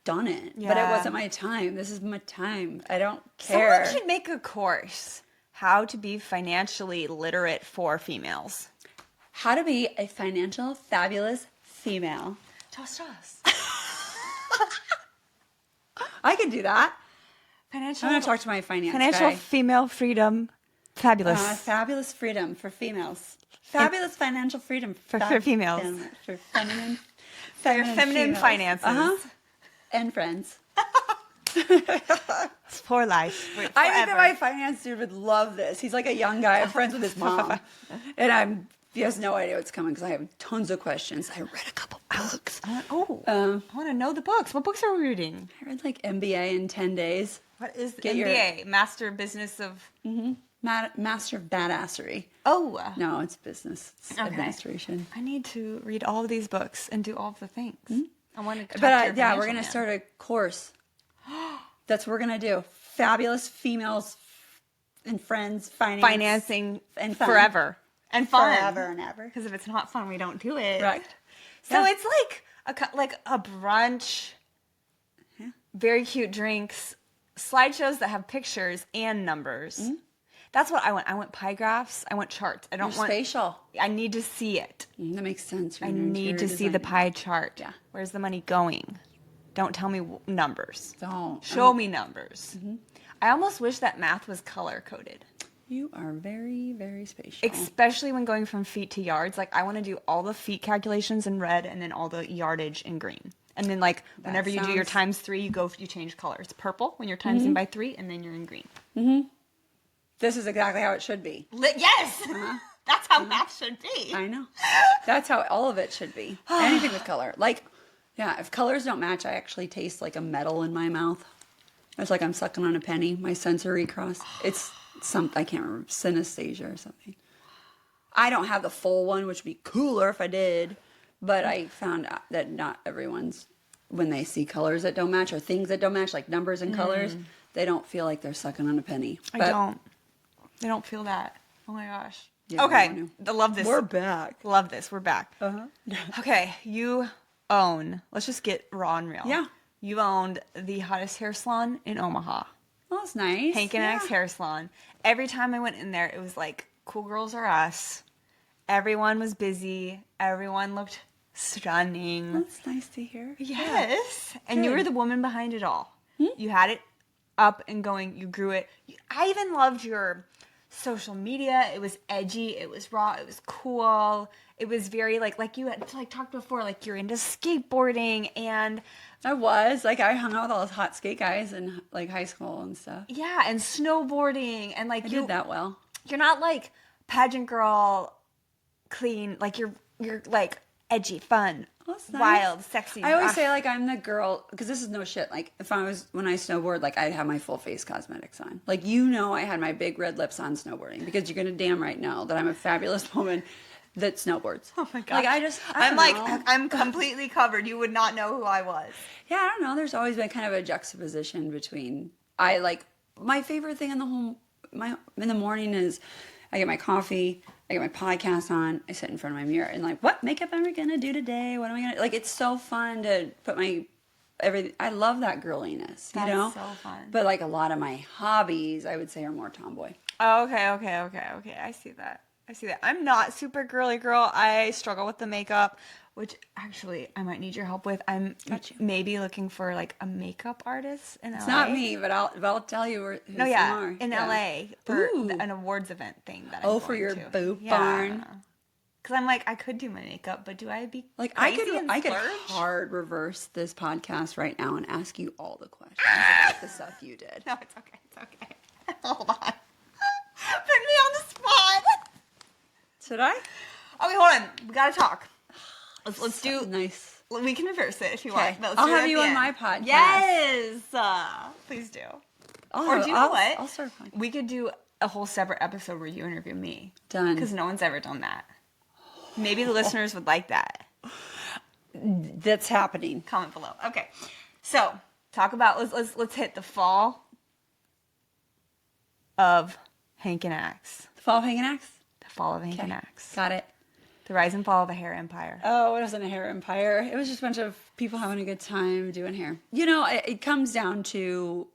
done it. Yeah. But it wasn't my time. This is my time. I don't care. Someone should make a course, how to be financially literate for females. How to be a financial fabulous female. Trust us. I can do that. Financial. I'm going to talk to my financial guy. female freedom. Fabulous. Fabulous freedom for females. Fabulous financial freedom for females. For feminine. For your feminine finances. And friends. It's for life. I think that my finance dude would love this. He's like a young guy. I'm friends with his mom. And he has no idea what's coming because I have tons of questions. I read a couple books. I want to know the books. What books are we reading? I read like MBA in 10 days. What is MBA? Master Business of... Master of Badassery. Oh. No, it's business. It's administration. I need to read all of these books and do all of the things. I want to we're going to start a course. That's what we're going to do. Fabulous females and friends financing and fun. Forever. And fun. Forever and ever. Because if it's not fun, we don't do it. Right. So it's like a brunch, very cute drinks, slideshows that have pictures and numbers. That's what I want. I want pie graphs. I want charts. I don't want spatial. I need to see it. That makes sense. I need to see the pie chart. Yeah. Where's the money going? Don't tell me numbers. Don't. Show me numbers. I almost wish that math was color coded. You are very, very spatial. Especially when going from feet to yards. Like, I want to do all the feet calculations in red and then all the yardage in green. And then, like, whenever you do your times 3, you change color. It's purple when you're timesing by 3, and then you're in green. This is exactly how it should be. Yes! That's how math should be. I know. That's how all of it should be. Anything with color. Like, if colors don't match, I actually taste like a metal in my mouth. It's like I'm sucking on a penny. My sensory cross. It's something, I can't remember, synesthesia or something. I don't have the full one, which would be cooler if I did. But I found out that not everyone's, when they see colors that don't match or things that don't match, like numbers and colors, they don't feel like they're sucking on a penny. I don't. They don't feel that. Oh my gosh. Yeah, okay. I love this. We're back. Love this. We're back. Okay. You own, let's just get raw and real. Yeah. You owned the hottest hair salon in Omaha. Oh, that's nice. Hank and X Hair Salon. Every time I went in there, it was like Cool Girls Are Us. Everyone was busy. Everyone looked stunning. That's nice to hear. Yes. And you were the woman behind it all. You had it up and going. You grew it. I even loved your social media. It was edgy. It was raw. It was cool. It was very like you had talked before, like you're into skateboarding and I was. Like I hung out with all those hot skate guys in like high school and stuff. Yeah, and snowboarding and like I did that well. You're not like pageant girl clean, like you're like edgy, fun, wild, sexy. I always say like I'm the girl because this is no shit. Like when I snowboard, like I'd have my full face cosmetics on. Like I had my big red lips on snowboarding because you're gonna damn right know that I'm a fabulous woman that snowboards. Oh my god! Like I'm completely covered. You would not know who I was. Yeah, I don't know. There's always been kind of a juxtaposition between my favorite thing in the morning is I get my coffee. I get my podcast on. I sit in front of my mirror and like, what makeup am I gonna do today? What am I gonna like? It's so fun to put everything. I love that girliness, you know. That's so fun. But like a lot of my hobbies, I would say, are more tomboy. Oh, okay. I see that. I'm not super girly girl. I struggle with the makeup, which actually I might need your help with. I'm maybe looking for like a makeup artist in LA. It's not me, but I'll tell you who some are. In LA for an awards event thing that I'm going for your to. boob barn. Because I'm like, I could do my makeup, but do I be like crazy I could hard reverse this podcast right now and ask you all the questions about the stuff you did. No, it's okay. Hold on. Put me on the spot. Should I? Okay, hold on. We gotta talk. Let's do. Nice. We can reverse it if you Okay. want. But I'll have you on my podcast. Yes. Please do. Or do you know what? I'll start a podcast. We could do a whole separate episode where you interview me. Done. Because no one's ever done that. Maybe the listeners would like that. That's happening. Comment below. Okay. So, talk about let's hit the fall of Hank and Axe. The Fall of Hanging Axe? The fall of Hank and Axe. Got it. The rise and fall of a hair empire. Oh, it wasn't a hair empire. It was just a bunch of people having a good time doing hair. You know, it comes down to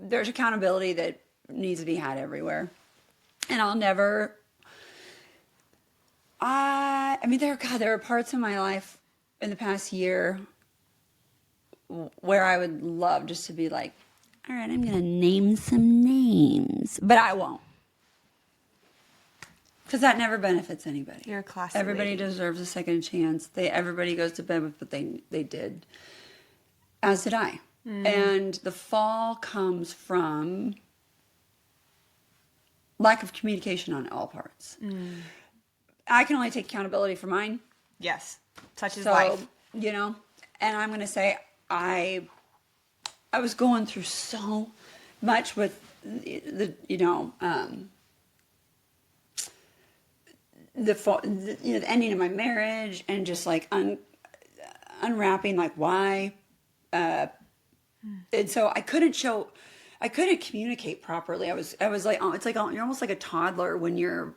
there's accountability that needs to be had everywhere. And I'll never... I mean, there are parts of my life in the past year where I would love just to be like, all right, I'm going to name some names. But I won't. Because that never benefits anybody. You're a classy Everybody lady. deserves a second chance. Everybody goes to bed with what they did. As did I. And the fall comes from lack of communication on all parts. I can only take accountability for mine. Yes. Such is So, life. you know, and I'm going to say I was going through so much with the ending of my marriage and just like unwrapping like why. And so I couldn't communicate properly. I was like, it's like you're almost like a toddler when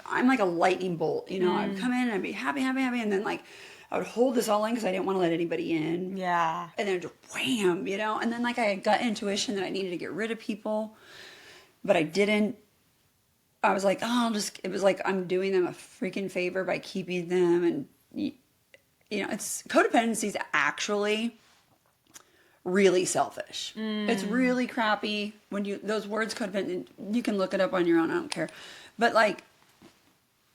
I'm like a lightning bolt, you know. I'd come in and I'd be happy, and then like I would hold this all in because I didn't want to let anybody in. Yeah. And then just wham, you know. And then like I had gut intuition that I needed to get rid of people, but I didn't. I was like, it was like I'm doing them a freaking favor by keeping them, and you know, it's codependency is actually really selfish. It's really crappy when those words codependent. You can look it up on your own. I don't care. But like,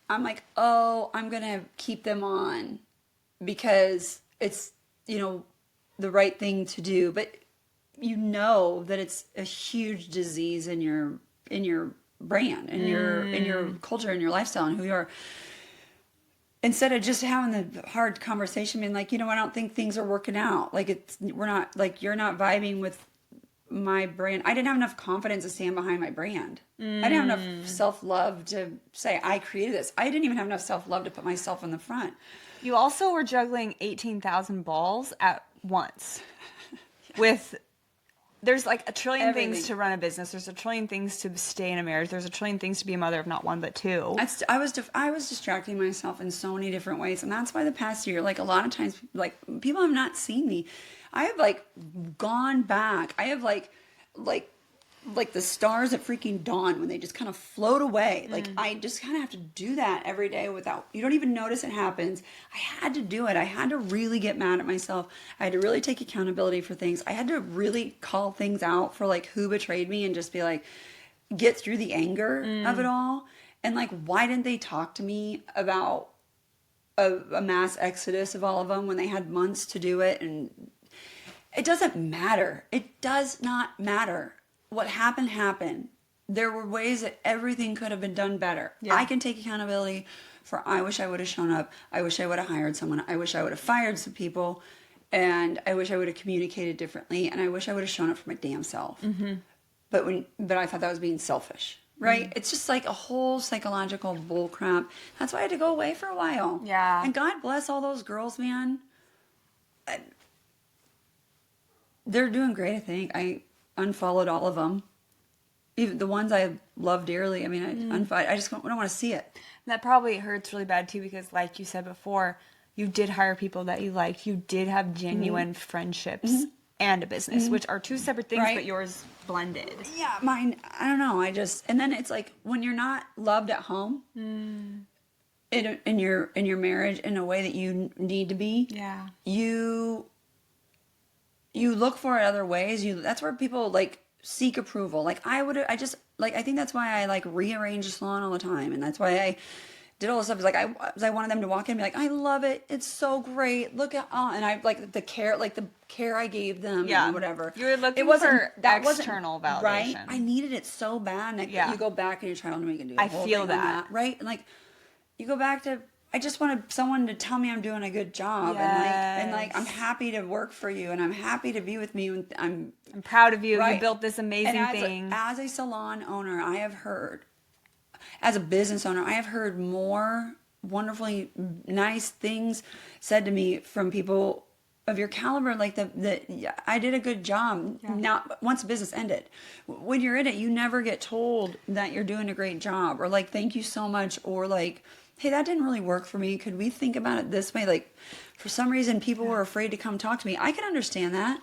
I'm like, I'm going to keep them on because it's, you know, the right thing to do. But you know that it's a huge disease in your brand, in your culture, in your lifestyle, and who you are. Instead of just having the hard conversation, being like, you know, I don't think things are working out. Like we're not, like, you're not vibing with my brand. I didn't have enough confidence to stand behind my brand. I didn't have enough self-love to say I created this. I didn't even have enough self-love to put myself in the front. You also were juggling 18,000 balls at once. There's like a trillion things to run a business. There's a trillion things to stay in a marriage. There's a trillion things to be a mother of not one but two. I was distracting myself in so many different ways, and that's why the past year, like a lot of times, like people have not seen me. I have like gone back. I have like the stars at freaking dawn when they just kind of float away. Like I just kind of have to do that every day without, you don't even notice it happens. I had to do it. I had to really get mad at myself. I had to really take accountability for things. I had to really call things out for like who betrayed me and just be like, get through the anger of it all. And like, why didn't they talk to me about a mass exodus of all of them when they had months to do it? And it doesn't matter. It does not matter. What happened. There were ways that everything could have been done better. Yeah. I can take accountability for I wish I would have shown up. I wish I would have hired someone. I wish I would have fired some people. And I wish I would have communicated differently. And I wish I would have shown up for my damn self. Mm-hmm. But I thought that was being selfish. Right? Mm-hmm. It's just like a whole psychological bull crap. That's why I had to go away for a while. Yeah. And God bless all those girls, man. They're doing great, I think. I unfollowed all of them, even the ones I love dearly. I mean, I just don't want to see it. That probably hurts really bad too, because like you said before, you did hire people that you liked. You did have genuine friendships and a business, which are two separate things, but yours blended. Yeah, mine. I don't know. And then it's like when you're not loved at home, in your marriage in a way that you need to be. Yeah, you look for it other ways. That's where people like seek approval. Like I think that's why I like rearrange the salon all the time. And that's why I did all this stuff. It's like I wanted them to walk in and be like, I love it. It's so great. Look at, and I like the care I gave them and whatever. You were looking for external validation. Right? I needed it so bad. And you go back and you're trying to make it do. I feel that. Right? And like, you go back to, I just want someone to tell me I'm doing a good job. And like, I'm happy to work for you and I'm happy to be with me. And I'm proud of you. Right. You built this amazing thing. As a salon owner, I have heard, as a business owner, I have heard more wonderfully nice things said to me from people of your caliber, like that I did a good job. Not once the business ended. When you're in it, you never get told that you're doing a great job or like, thank you so much. Or like, hey, that didn't really work for me. Could we think about it this way? Like, for some reason, people were afraid to come talk to me. I can understand that.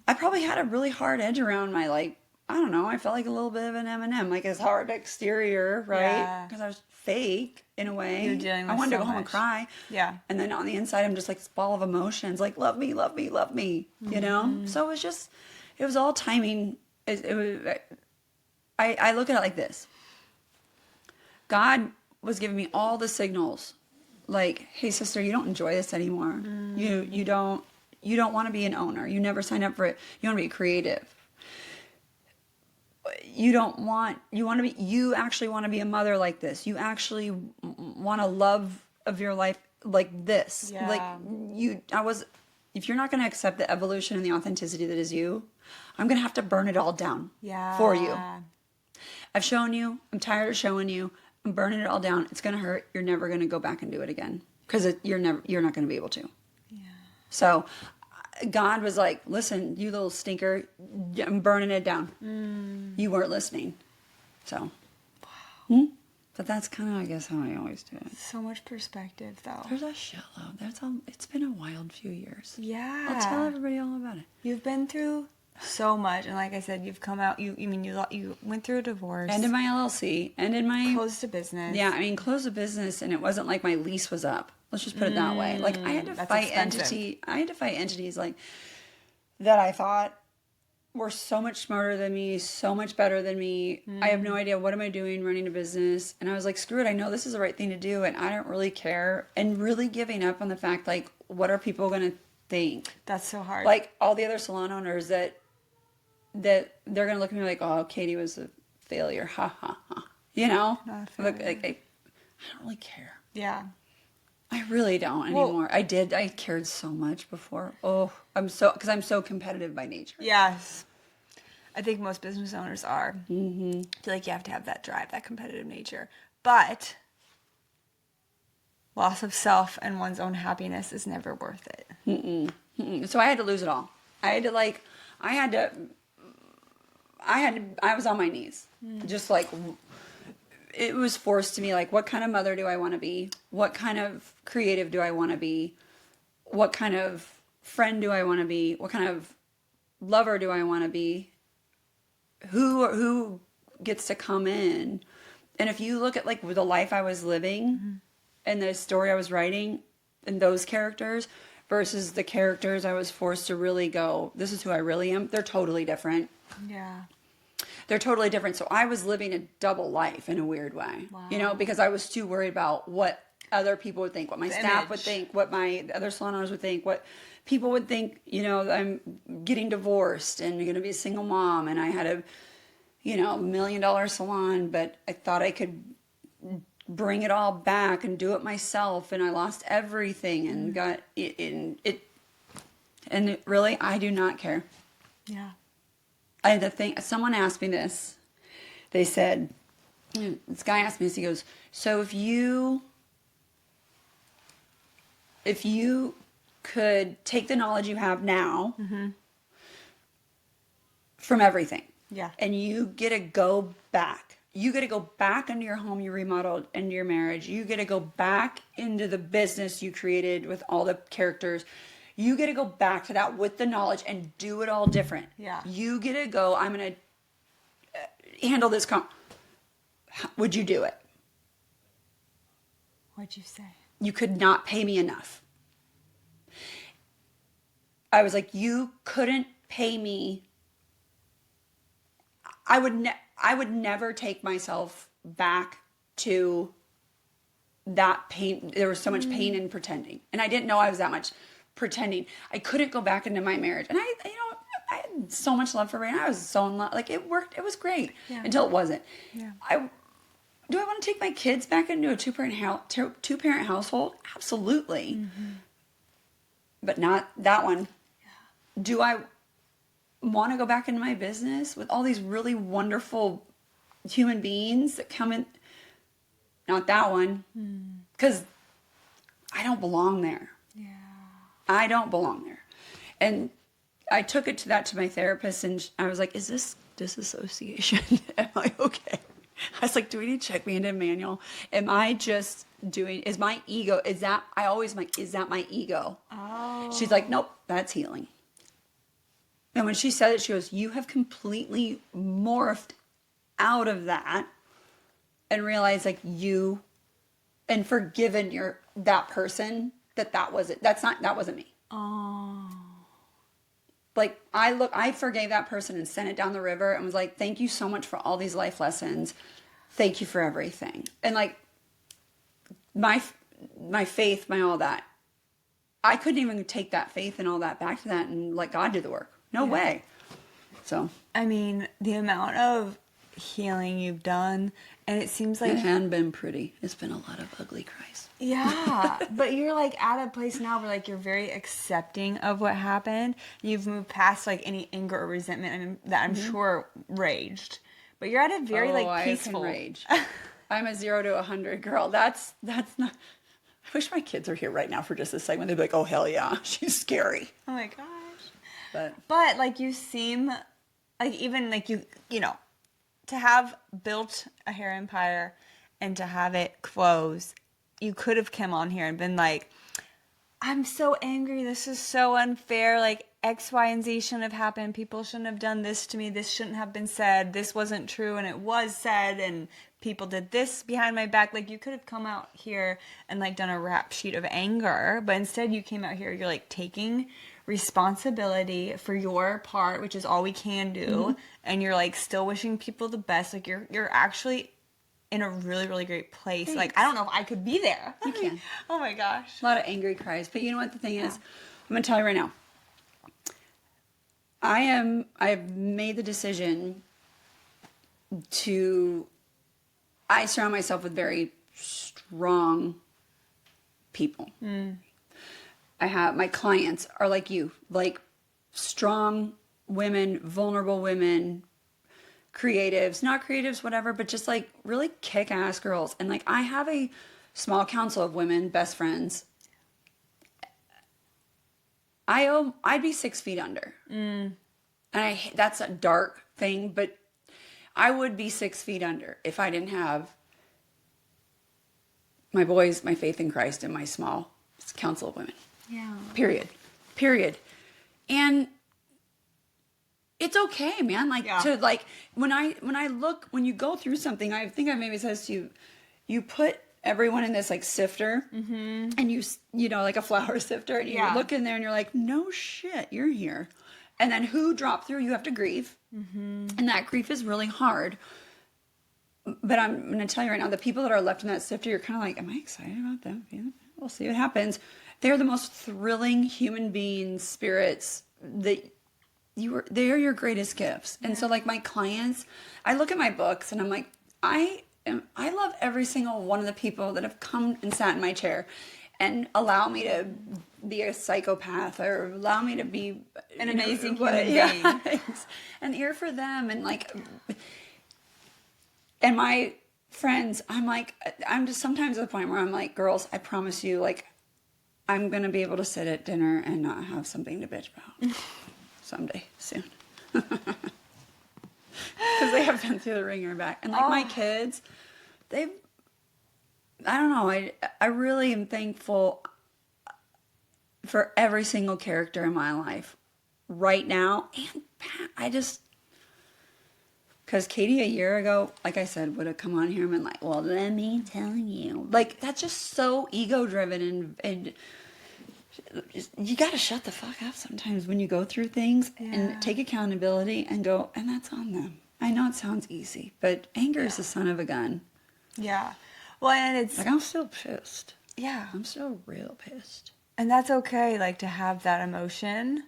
I probably had a really hard edge around my, like, I don't know. I felt like a little bit of an M&M, like his hard exterior, right? Because I was fake in a way. You're dealing with I wanted to so go home and much. cry. Yeah. And then on the inside, I'm just like this ball of emotions, like love me, love me, love me. You know. So it was all timing. It was. I look at it like this. God was giving me all the signals, like, hey, sister, you don't enjoy this anymore. You don't want to be an owner. You never signed up for it. You want to be creative. You actually want to be a mother like this. You actually want a love of your life like this. Yeah. Like if you're not going to accept the evolution and the authenticity that is you, I'm going to have to burn it all down for you. I've shown you. I'm tired of showing you. I'm burning it all down. It's going to hurt. You're never going to go back and do it again because you're not going to be able to. Yeah. So God was like, listen, you little stinker, I'm burning it down. You weren't listening. So, but that's kind of, I guess, how I always do it. So much perspective, though. There's a shitload. It's been a wild few years. Yeah. I'll tell everybody all about it. You've been through so much, and like I said, you've come out. You went through a divorce, Ended my LLC, ended my closed a business. Yeah, I mean, closed a business, and it wasn't like my lease was up. Let's just put it that way. Like I had to fight entities like that I thought were so much smarter than me, so much better than me. I have no idea what am I doing running a business, and I was like, screw it. I know this is the right thing to do, and I don't really care. And really giving up on the fact, like, what are people going to think? That's so hard. Like all the other salon owners that they're going to look at me like, oh, Katie was a failure. Ha ha ha. You know? Look, I don't really care. Yeah. I really don't anymore. I cared so much before. Oh, because I'm so competitive by nature. Yes. I think most business owners are. Mm-hmm. I feel like you have to have that drive, that competitive nature. But loss of self and one's own happiness is never worth it. Mm-mm. Mm-mm. So I had to lose it all. I was on my knees. Just like, it was forced to me, like, what kind of mother do I want to be? What kind of creative do I want to be? What kind of friend do I want to be? What kind of lover do I want to be? Who gets to come in? And if you look at like the life I was living and the story I was writing and those characters versus the characters I was forced to really go, this is who I really am, they're totally different. Yeah. They're totally different. So I was living a double life in a weird way, because I was too worried about what other people would think, what my staff would think, what my other salon owners would think, what people would think, I'm getting divorced and going to be a single mom. And I had a, $1 million salon, but I thought I could bring it all back and do it myself. And I lost everything and got it in it. And really, I do not care. Yeah. Someone asked me this. They said, this guy asked me this, he goes, so if you could take the knowledge you have now from everything, and you get to go back. You get to go back into your home you remodeled, into your marriage. You get to go back into the business you created with all the characters. You get to go back to that with the knowledge and do it all different. Yeah. You get to go, I'm going to handle this. Would you do it? What'd you say? You could not pay me enough. I was like, you couldn't pay me. I would never take myself back to that pain. There was so much pain in pretending. And I didn't know I was that much pretending. I couldn't go back into my marriage. And I had so much love for Ray. I was so in love. Like, it worked. It was great until it wasn't. Yeah. Do I want to take my kids back into a two-parent household? Absolutely. But not that one. Do I want to go back into my business with all these really wonderful human beings that come in? Not that one. Because I don't belong there. Yeah. I don't belong there. And I took it to my therapist, and I was like, is this disassociation? Am I okay? I was like, do we need to check me into a manual? Am I just is my ego, is that my ego? Oh. She's like, nope, that's healing. And when she said it, she goes, you have completely morphed out of that and realized like and forgiven that person that wasn't, that wasn't me. Oh. Like I forgave that person and sent it down the river and was like, thank you so much for all these life lessons. Thank you for everything. And like my faith, my all that, I couldn't even take that faith and all that back to that and let God do the work. No way. So, I mean, the amount of healing you've done, and it seems like it hadn't been pretty. It's been a lot of ugly cries. Yeah, but you're like at a place now where like you're very accepting of what happened. You've moved past like any anger or resentment, I mean, that I'm sure raged. But you're at a very like peaceful. I can rage. I'm a 0 to 100 girl. That's not. I wish my kids were here right now for just a segment. They'd be like, "Oh hell yeah, she's scary." Oh my gosh. But like you seem like even like you know, to have built a hair empire and to have it close, you could have come on here and been like, I'm so angry, this is so unfair, like X, Y, and Z shouldn't have happened, people shouldn't have done this to me, this shouldn't have been said, this wasn't true and it was said, and people did this behind my back. Like you could have come out here and like done a rap sheet of anger, but instead you came out here, you're like taking responsibility for your part, which is all we can do, and you're like still wishing people the best. Like you're actually in a really, really great place. Thanks. Like I don't know if I could be there. You can. Oh my gosh. A lot of angry cries. But you know what the thing is? I'm going to tell you right now. I've made the decision I surround myself with very strong people. I have, my clients are like you, like strong women, vulnerable women, creatives, not creatives, whatever, but just like really kick-ass girls. And like I have a small council of women, best friends. I'd be 6 feet under. And that's a dark thing, but I would be 6 feet under if I didn't have my boys, my faith in Christ, and my small council of women. Yeah. Period. And it's okay, man. Like to like when you go through something, I think I maybe says to you put everyone in this like sifter, and you know, like a flour sifter, and you look in there and you're like, no shit, you're here. And then who dropped through, you have to grieve. And that grief is really hard. But I'm going to tell you right now, the people that are left in that sifter, you're kind of like, am I excited about them? Yeah, we'll see what happens. They're the most thrilling human beings, spirits that they're your greatest gifts. And so like my clients, I look at my books and I'm like, I love every single one of the people that have come and sat in my chair and allow me to be a psychopath or allow me to be an amazing human being. And here for them. And like, and my friends, I'm just sometimes at the point where I'm like, girls, I promise you, like, I'm going to be able to sit at dinner and not have something to bitch about someday soon. Because they have been through the ringer and back. And like my kids, I don't know, I really am thankful for every single character in my life right now. And because Katie a year ago, like I said, would have come on here and been like, well, let me tell you. Like, that's just so ego-driven and you got to shut the fuck up sometimes when you go through things and take accountability and go, and that's on them. I know it sounds easy, but anger is the son of a gun. Yeah. Well, and it's... Like, I'm still pissed. Yeah. I'm still real pissed. And that's okay, like, to have that emotion.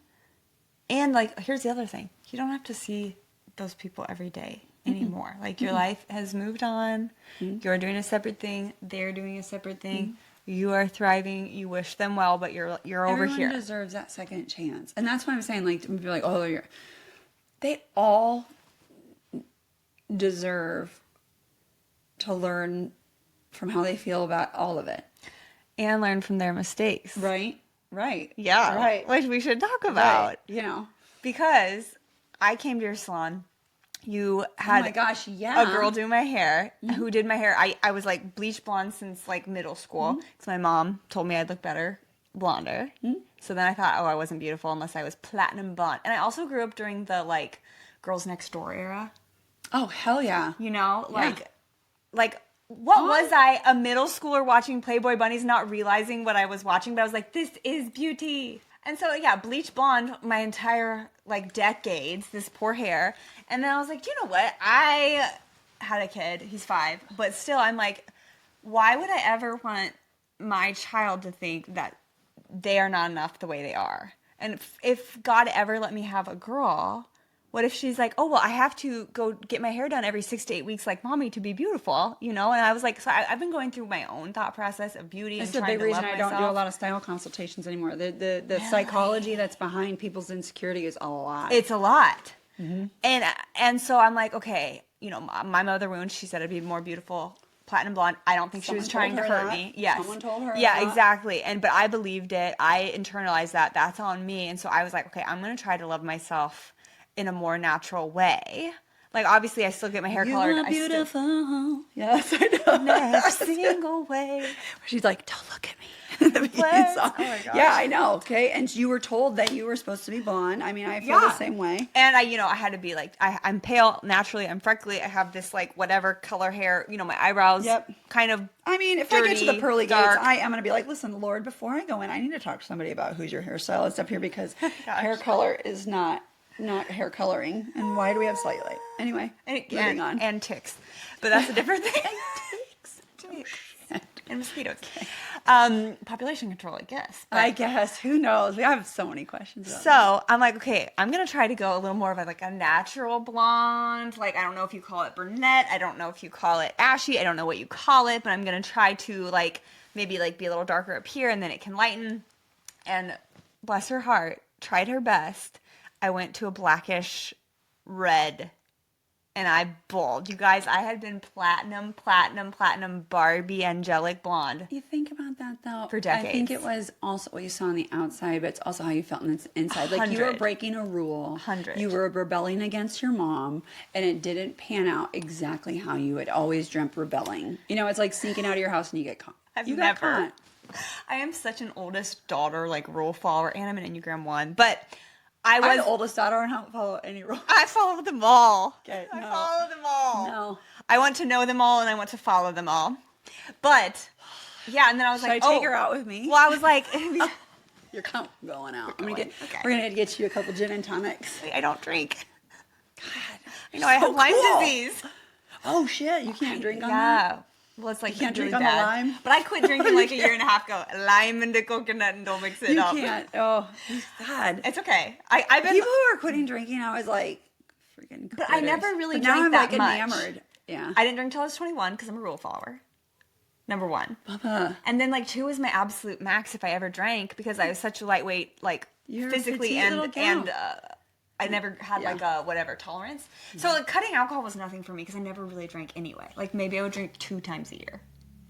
And, like, here's the other thing. You don't have to see those people every day. anymore. Like your life has moved on. You're doing a separate thing. They're doing a separate thing. You are thriving. You wish them well, but you're over Everyone here. deserves that second chance. And that's why I'm saying, like, to be like, oh, they all deserve to learn from how they feel about all of it. And learn from their mistakes. Right? Yeah. Right. Which we should talk about. Right. You know. Because I came to your salon. You had Oh my gosh, yeah. a girl do my hair who did my hair. I was like bleach blonde since like middle school because my mom told me I'd look better blonder. So then I thought, oh, I wasn't beautiful unless I was platinum blonde. And I also grew up during the like Girls Next Door era. Oh, hell yeah. You know, like what was I, a middle schooler watching Playboy Bunnies, not realizing what I was watching, but I was like, this is beauty. And so, yeah, bleach blonde my entire, like, decades, this poor hair. And then I was like, do you know what? I had a kid. He's 5. But still, I'm like, why would I ever want my child to think that they are not enough the way they are? And if God ever let me have a girl, what if she's like, oh, well, I have to go get my hair done every 6 to 8 weeks like mommy to be beautiful, you know? And I was like, so I've been going through my own thought process of beauty and That's the trying big to reason love I don't do a myself. lot of style consultations anymore. The psychology that's behind people's insecurity is a lot. It's a lot. And so I'm like, okay, you know, my mother wound, she said I'd be more beautiful platinum blonde. I don't think Someone she was trying to told her hurt that. me. Yes. Someone told her Yeah, that. exactly. But I believed it. I internalized that. That's on me. And so I was like, okay, I'm going to try to love myself in a more natural way. Like, obviously, I still get my hair colored. You are beautiful. Yes, I know. Every single way. She's like, don't look at me. The beginning What? song. Oh my gosh. Yeah, I know. Okay, and you were told that you were supposed to be blonde. I mean, I feel the same way. And I had to be like, I'm pale naturally. I'm freckly. I have this like whatever color hair. You know, my eyebrows. Yep. Kind of. I mean, if dirty, I get to the pearly dark. gates, I am going to be like, listen, Lord, before I go in, I need to talk to somebody about who's your hairstylist up here because hair color is not hair coloring. And why do we have cellulite? Anyway, moving on. And ticks. But that's a different thing. Ticks. And mosquitoes. Population control, I guess. But, I guess. Who knows? We have so many questions about so I'm like, okay, I'm going to try to go a little more of a natural blonde. Like, I don't know if you call it brunette. I don't know if you call it ashy. I don't know what you call it. But I'm going to try to maybe be a little darker up here and then it can lighten. And bless her heart, tried her best. I went to a blackish red and I bawled. You guys, I had been platinum Barbie angelic blonde. You think about that though. For decades. I think it was also what you saw on the outside, but it's also how you felt on the inside. Like you were 100. breaking a rule. 100. You were rebelling against your mom, and it didn't pan out exactly how you had always dreamt rebelling. You know, it's like sneaking out of your house and you get caught. I've you never. got caught. I am such an oldest daughter, rule follower, and I'm an Enneagram 1. But I was I'm the oldest daughter and I don't follow any rules. I follow them all. Okay, I no. follow them all. No. I want to know them all and I want to follow them all. But yeah, and then I was Should like, I take her out with me? Well, I was like, You're going out. going. Okay. We're gonna get you a couple gin and tonics. I don't drink. God, I have Lyme cool. disease. Oh shit! You can't drink on that. Yeah. Well, it's like You can't really drink on the bad. lime? But I quit drinking a year and a half ago. Lime and the coconut and don't mix it You up. can't. Oh God! It's okay. I've been. People who are quitting drinking, I was like, freaking. But I never quitters. really But now drank I'm that like much. enamored. Yeah. I didn't drink till I was 21 because I'm a rule follower. Number 1. Bubba. And then 2 was my absolute max if I ever drank because I was such a lightweight, You're a physically petite little gal. and I never had a whatever tolerance. So cutting alcohol was nothing for me because I never really drank anyway. Maybe I would drink 2 times a year,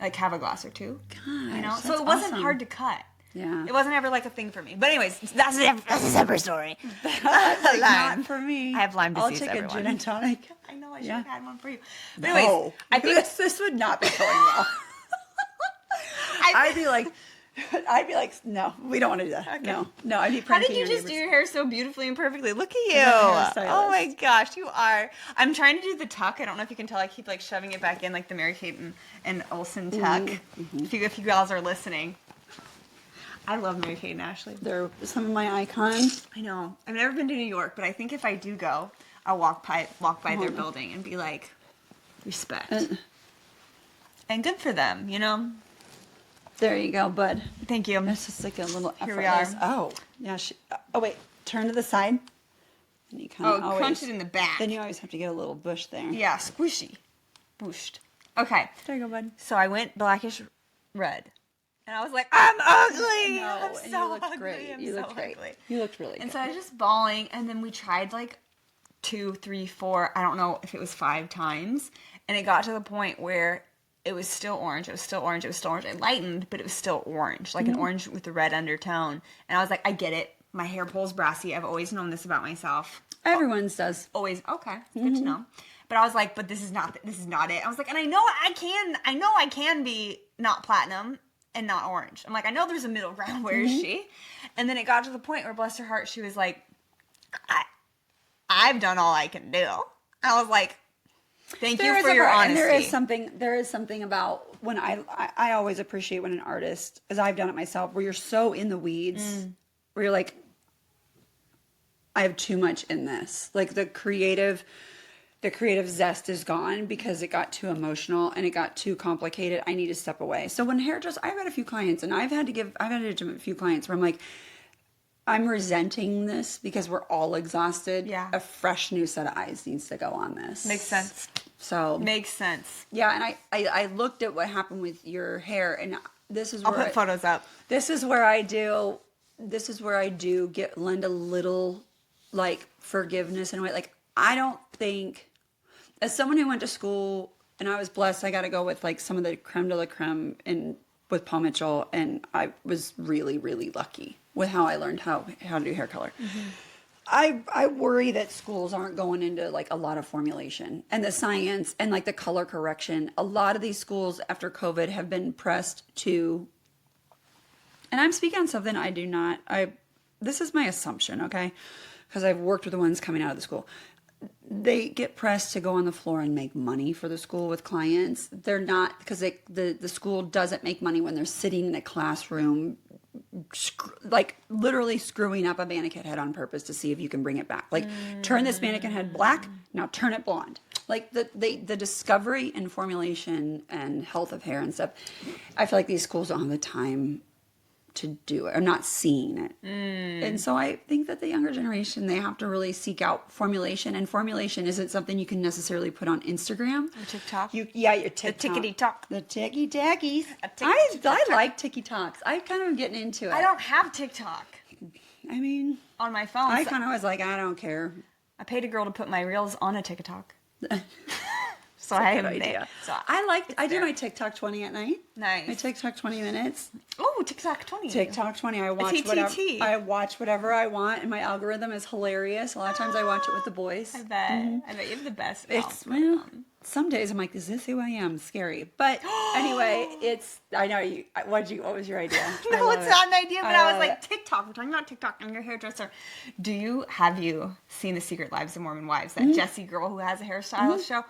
have a glass or 2. Gosh, So that's it wasn't awesome. hard to cut. Yeah. It wasn't ever a thing for me. But anyways, that's a separate story. Not for me. I have Lyme I'll disease, take a everyone. gin and tonic. I know I should Yeah. have had one for you. But anyways, No, I think this would not be going well. I'd be like, no, we don't want to do that. Okay. No, I'd be how pranking did you your just do neighbors. your hair so beautifully and perfectly? Look at you. I'm a hairstylist. Oh my gosh, you are. I'm trying to do the tuck. I don't know if you can tell. I keep shoving it back in the Mary Kate and Olsen tuck. Mm-hmm. If you gals are listening. I love Mary Kate and Ashley. They're some of my icons. I know. I've never been to New York, but I think if I do go, I'll walk by their building and be like, respect. And good for them, There you go, bud. Thank you. It's just like a little Here we effortless. are. Oh, yeah. Oh, wait. Turn to the side. And you kind of crunch it in the back. Then you always have to get a little bush there. Yeah, squishy. Booshed. Okay. There you go, bud. So I went blackish red. And I was like, I'm ugly. No, I'm and so you looked ugly. great. I'm You so looked great. ugly. You looked really good. And so I was just bawling. And then we tried like 2, 3, 4, I don't know if it was 5 times. And it got to the point where it was still orange. It was still orange. It was still orange. It lightened, but it was still orange, like an orange with a red undertone. And I was like, I get it. My hair pulls brassy. I've always known this about myself. Everyone's does. Always. Okay. Good to know. But I was like, but this is not it. I was like, and I know I can be not platinum and not orange. I'm like, I know there's a middle ground. Where is she? And then it got to the point where, bless her heart, she was like, I've done all I can do. I was like, thank you for your honesty. And there is something about when I always appreciate when an artist, as I've done it myself, where you're so in the weeds, where you're like, I have too much in this. Like the creative zest is gone because it got too emotional and it got too complicated. I need to step away. So when hairdress, I've had a few clients and I've had to do a few clients where I'm like, I'm resenting this because we're all exhausted. Yeah. A fresh new set of eyes needs to go on this. Makes sense. So makes sense. Yeah, and I looked at what happened with your hair, and this is where I'll put photos up. This is where I do lend a little like forgiveness in a way. Like I don't think, as someone who went to school, and I was blessed, I got to go with like some of the creme de la creme with Paul Mitchell, and I was really, really lucky with how I learned how to do hair color. I worry that schools aren't going into like a lot of formulation and the science and like the color correction. A lot of these schools after COVID have been pressed to, and I'm speaking on something this is my assumption, okay? Because I've worked with the ones coming out of the school. They get pressed to go on the floor and make money for the school with clients. They're not, because the school doesn't make money when they're sitting in a classroom like literally screwing up a mannequin head on purpose to see if you can bring it back. Like turn this mannequin head black, now turn it blonde. Like the discovery and formulation and health of hair and stuff, I feel like these schools don't have the time to do it. I'm not seeing it. And so I think that the younger generation, they have to really seek out formulation, and formulation isn't something you can necessarily put on Instagram or TikTok. Your TikTok. The tickety-tock. The ticky-tackies. I like ticky-talks. I kind of am getting into it. I don't have TikTok. I mean, on my phone. I kind of was like, I don't care. I paid a girl to put my reels on a TikTok. So That's I a good have idea. So I do my TikTok 20 at night. Nice. My TikTok 20 minutes. Oh, TikTok 20. TikTok 20. I watch whatever I want, and my algorithm is hilarious. A lot of times I watch it with the boys. I bet. I bet you have the best. Some days I'm like, is this who I am? Scary. But anyway, I know you. What was your idea? No, it's not an idea, but I was like, TikTok. We're talking about TikTok and your hairdresser. Have you seen The Secret Lives of Mormon Wives? That Jessie girl who has a hairstylist show?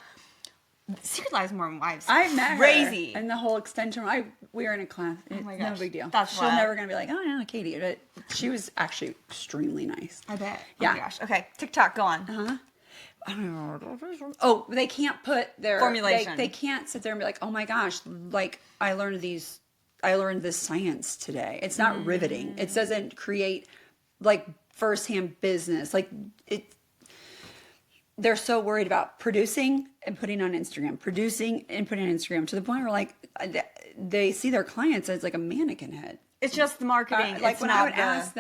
Secret Lives of Mormon Wives. I met crazy. her. And the whole extension. We were in a class. Oh my gosh. No big deal. That's She's never going to be like, oh, yeah, Katie. But she was actually extremely nice. I bet. Yeah. Oh my gosh. Okay. TikTok, go on. I don't know. Oh, they can't put their formulation. They can't sit there and be like, oh my gosh, like I learned this science today. It's not riveting. It doesn't create like firsthand business. Like they're so worried about producing and putting on Instagram, to the point where like they see their clients as like a mannequin head. It's just the marketing. Like when I would ask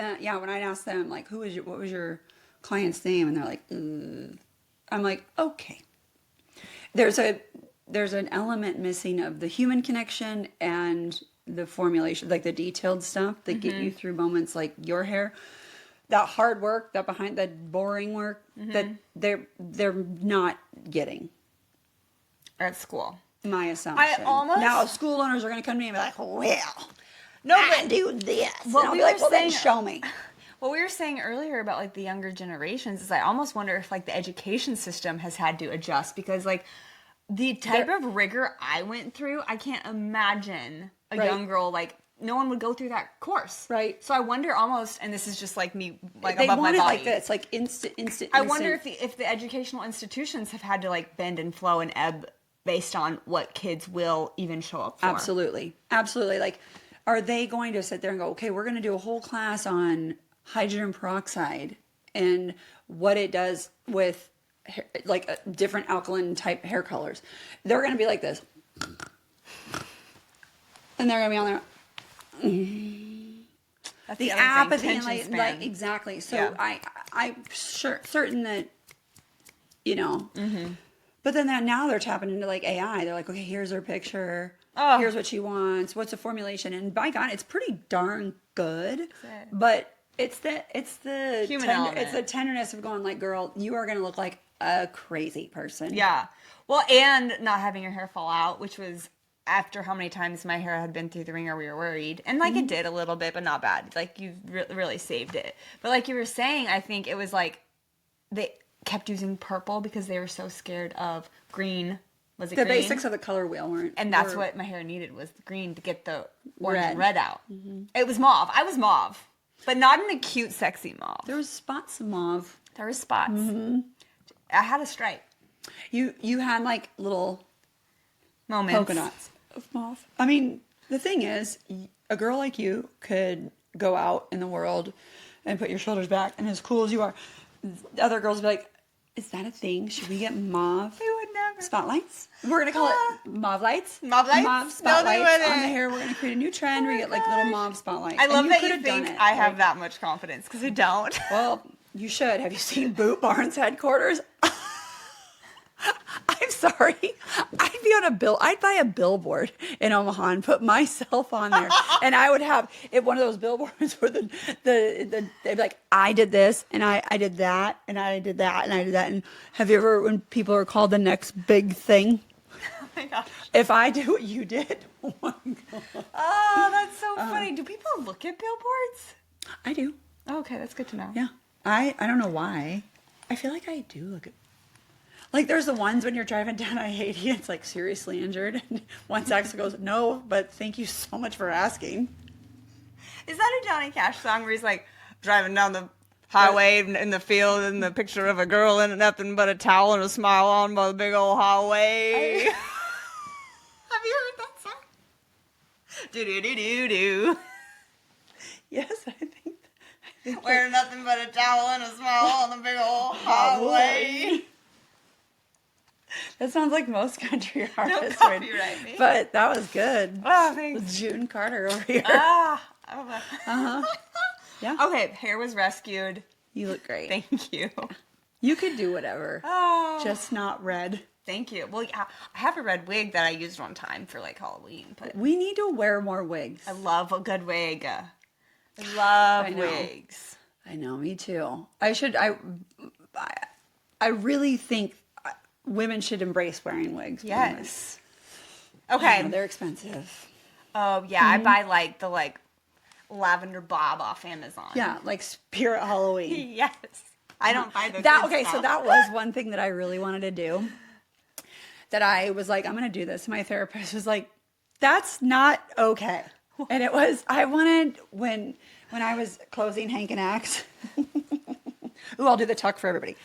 them, like, what was your client's name? And they're like, I'm like, okay. There's an element missing of the human connection and the formulation, like the detailed stuff that get you through moments like your hair. That hard work, that boring work that they're not getting at school. My assumption. Now school owners are going to come to me and be like, well, I do this. Well, and I'll be like, well, then show me. What we were saying earlier about like the younger generations is I almost wonder if like the education system has had to adjust, because like the type of rigor I went through, I can't imagine a young girl like no one would go through that course. Right. So I wonder almost, and this is just like me, like they above my body. Like this, like instant. I wonder if the educational institutions have had to like bend and flow and ebb based on what kids will even show up for. Absolutely. Like, are they going to sit there and go, okay, we're going to do a whole class on hydrogen peroxide, and what it does with like different alkaline type hair colors. They're going to be like this. And they're going to be on there. That's The other thing, apathy and attention like span. exactly. So Yeah. I'm certain that, you know, but then now they're tapping into like AI. They're like, okay, here's her picture. Oh. Here's what she wants. What's the formulation? And by God, it's pretty darn good. it. But it's the Human element. It's the tenderness of going like, girl, you are going to look like a crazy person. Yeah. Well, and not having your hair fall out, which was after how many times my hair had been through the ringer, we were worried. And like it did a little bit, but not bad. Like you really saved it. But like you were saying, I think it was like they kept using purple because they were so scared of green. Was it The green? basics of the color wheel weren't. And that's what my hair needed was green to get the orange and Red. red out. It was mauve. I was mauve. But not in a cute, sexy mauve. There was spots of mauve. There were spots. I had a stripe. You had like little Moments. polka dots of mauve. I mean, the thing is, a girl like you could go out in the world and put your shoulders back, and as cool as you are, other girls would be like, "Is that a thing? Should we get mauve?" They would never. Spotlights. We're gonna call it mauve lights. Mauve lights? Mauve No, they spotlights wouldn't. on the hair. We're gonna create a new trend where you get like little mauve spotlights. I And love that could you have done think it. I have Like, that much confidence because I don't. Well, you should. Have you seen Boot Barn's headquarters? I'm sorry. I'd buy a billboard in Omaha and put myself on there, and I would have one of those billboards where they'd be like, I did this, and I did that, and I did that, and I did that. And have you ever, when people are called the next big thing? Oh my gosh. If I do what you did, oh my God. Oh, that's so funny. Do people look at billboards? I do. Oh, okay, that's good to know. Yeah. I don't know why. I feel like I do look at. Like, there's the ones when you're driving down I-80, it's like seriously injured. And one actually goes, no, but thank you so much for asking. Is that a Johnny Cash song where he's like driving down the highway in the field and the picture of a girl in nothing but a towel and a smile on by the big old highway? Have you heard that song? Do-do-do-do-do. Yes, I think Wearing nothing but a towel and a smile on the big old highway. that sounds like most country Don't artists. Right? copyright me. But that was good. Oh, thanks. June Carter over here. Ah. Yeah. Okay, hair was rescued. You look great. Thank you. You could do whatever. Oh. Just not red. Thank you. Well, yeah, I have a red wig that I used one time for like Halloween, but We need to wear more wigs. I love a good wig. I love I know. wigs. I know, me too. I really think women should embrace wearing wigs. Yes. I Okay. know, they're expensive. Oh yeah, I buy like the lavender bob off Amazon. Yeah, like Spirit Halloween. Yes. I don't buy the That good okay, stuff. so that was one thing that I really wanted to do. That I was like, I'm gonna do this. My therapist was like, that's not okay. And it was I wanted when I was closing Hank and Axe. Ooh, I'll do the tuck for everybody.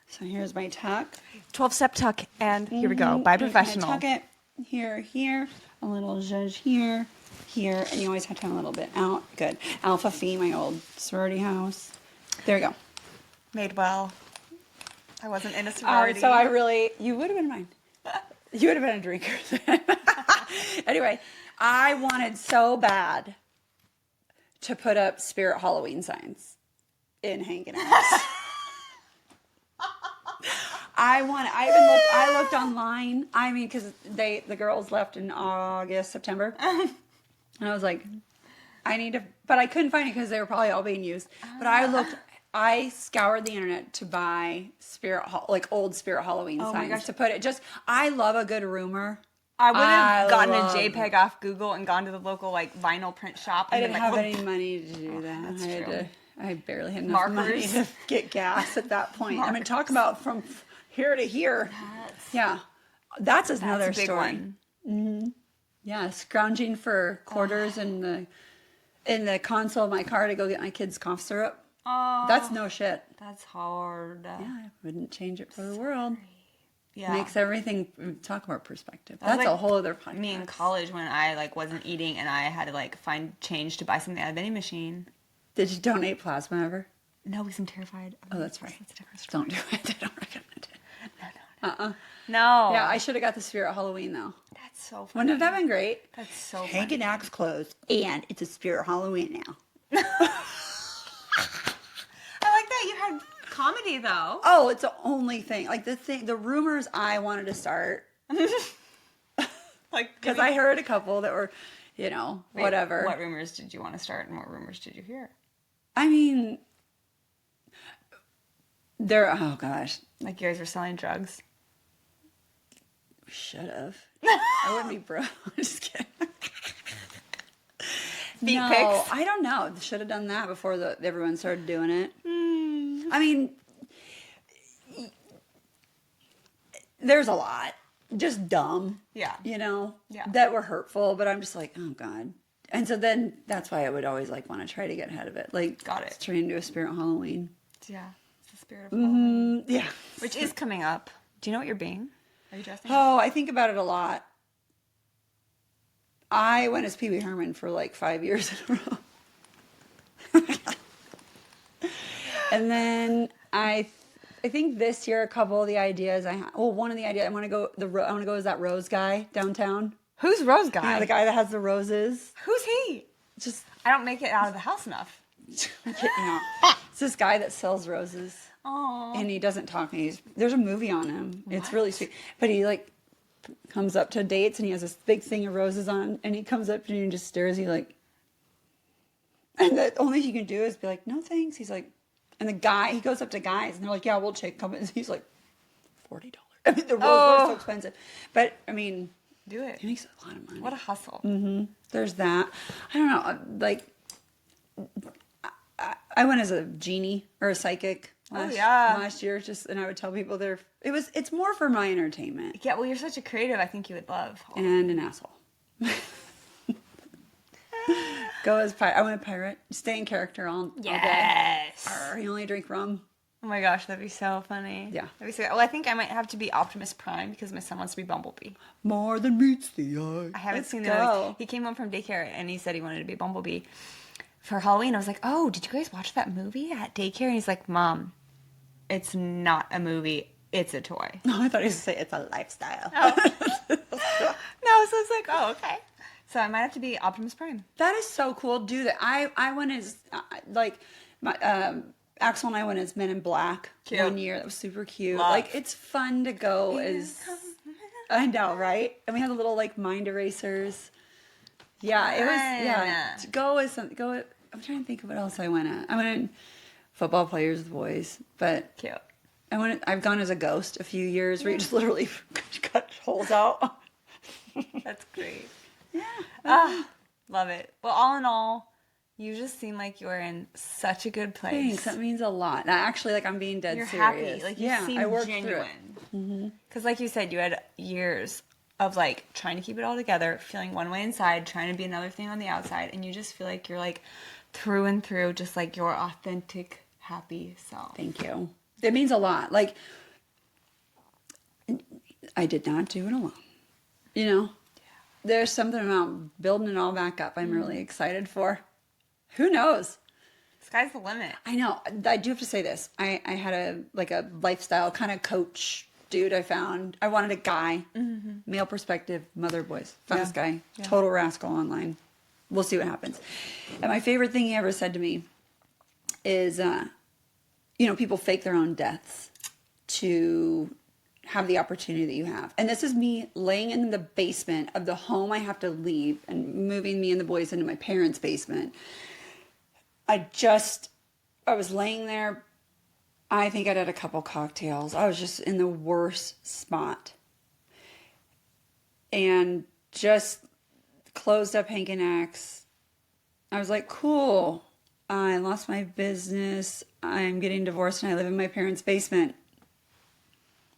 So here's my tuck. 12-step tuck, and here we go. By You're gonna professional. Tuck it here, a little zhuzh here, and you always have to have a little bit out. Good. Alpha Phi, my old sorority house. There we go. Made well. I wasn't in a sorority. So you would have been mine. You would have been a drinker. Anyway, I wanted so bad to put up Spirit Halloween signs in Hank and Axe. I looked online. I mean, because the girls left in August, September. And I was like, but I couldn't find it because they were probably all being used. But I scoured the internet to buy old Spirit Halloween Oh my signs gosh. to put it. I love a good rumor. I would have gotten a love- JPEG off Google and gone to the local vinyl print shop. I And didn't been have like, any money to do that. that's true. I barely had enough money Markers. to get gas at that point. I mean, talk about from here to here. Yeah, that's another That's a big story. one. Yeah, scrounging for quarters in the console of my car to go get my kids' cough syrup. Oh, That's no shit. that's hard. Yeah, I wouldn't change it for the world. Yeah. Makes everything. Talk about perspective. That was That's a like whole other podcast. Me in college when I wasn't eating and I had to find change to buy something at a vending machine. Did you donate plasma ever? No, because I'm terrified. Oh, that's right. That's a different story. Don't do it. I don't recommend it. No. Yeah, I should have got the Spirit Halloween, though. That's so funny. Wouldn't that have been great? That's so funny. Hank and Axe closed, and it's a Spirit Halloween now. I like that you had comedy, though. Oh, it's the only thing. Like, the rumors I wanted to start. Like, Because I heard a couple that were, whatever. What rumors did you want to start, and what rumors did you hear? I mean, oh gosh. Like, you guys were selling drugs? Should have. I wouldn't be broke. I'm just kidding. Feet pics? I don't know. Should have done that before everyone started doing it. I mean, there's a lot. Just dumb. Yeah. Yeah. That were hurtful, but I'm just like, oh God. And so then that's why I would always like want to try to get ahead of it. Like, got it. Turn into a Spirit Halloween. Yeah. It's the spirit of Halloween. Yeah. Which is coming up. Do you know what you're being? Are you dressing? Oh, I think about it a lot. I went as Pee Wee Herman for like 5 years in a row. And then I think this year a couple of the ideas I had. Well, one of the ideas I want to go as that rose guy downtown. Who's Rose Guy? The guy that has the roses. Who's he? Just I don't make it out of the house enough. it's this guy that sells roses. Oh. And he doesn't talk. There's a movie on him. What? It's really sweet. But he like comes up to dates and he has this big thing of roses on, and he comes up to you and just stares at you like. And the only thing he can do is be like, no thanks. He's like, and he goes up to guys and they're like, yeah, we'll take come. And he's like, $40. I mean, the roses are so expensive. But I mean, do it. He makes a lot of money. What a hustle. Mm-hmm. There's that. I don't know. Like, I went as a genie or a psychic. Last year, and I would tell people it's more for my entertainment. Yeah, well, you're such a creative. I think you would love. And an asshole. Go as pirate. I want a pirate. Stay in character all day. Yes. You only drink rum. Oh my gosh, that'd be so funny. Yeah. That'd be so. Well, I think I might have to be Optimus Prime because my son wants to be Bumblebee. More than meets the eye. I haven't seen the movies. He came home from daycare and he said he wanted to be Bumblebee for Halloween. I was like, oh, did you guys watch that movie at daycare? And he's like, Mom, it's not a movie. It's a toy. No, I thought he was going to say it's a lifestyle. Oh. No, so it's like, oh, okay. So I might have to be Optimus Prime. That is so cool. Do that. I went as, Axel and I went as Men in Black one year. That was super cute. Love. Like, it's fun to go as... I know, right? And we had the little, like, mind erasers. Yeah, it was... To go as something... I'm trying to think of what else I went at. I went in football players with boys, but... Cute. I've gone as a ghost a few years where you just literally cut holes out. That's great. Yeah. Love it. Well, all in all, you just seem like you're in such a good place. Thanks. That means a lot. Now, actually, like, I'm being dead you're serious. Happy. Like, you seem I worked genuine. Because, like you said, you had years of, like, trying to keep it all together, feeling one way inside, trying to be another thing on the outside, and you just feel like you're, like, through and through, just, like, your authentic, happy self. Thank you. It means a lot. Like, I did not do it alone. There's something about building it all back up I'm really excited for. Who knows? Sky's the limit. I know. I do have to say this. I had a lifestyle kind of coach dude I found. I wanted a guy, male perspective, mother boys. Found this guy, total rascal online. We'll see what happens. And my favorite thing he ever said to me is, people fake their own deaths to have the opportunity that you have. And this is me laying in the basement of the home I have to leave and moving me and the boys into my parents' basement. I was laying there. I think I'd had a couple cocktails. I was just in the worst spot. And just closed up Hank and Axe. I was like, cool. I lost my business. I'm getting divorced and I live in my parents' basement.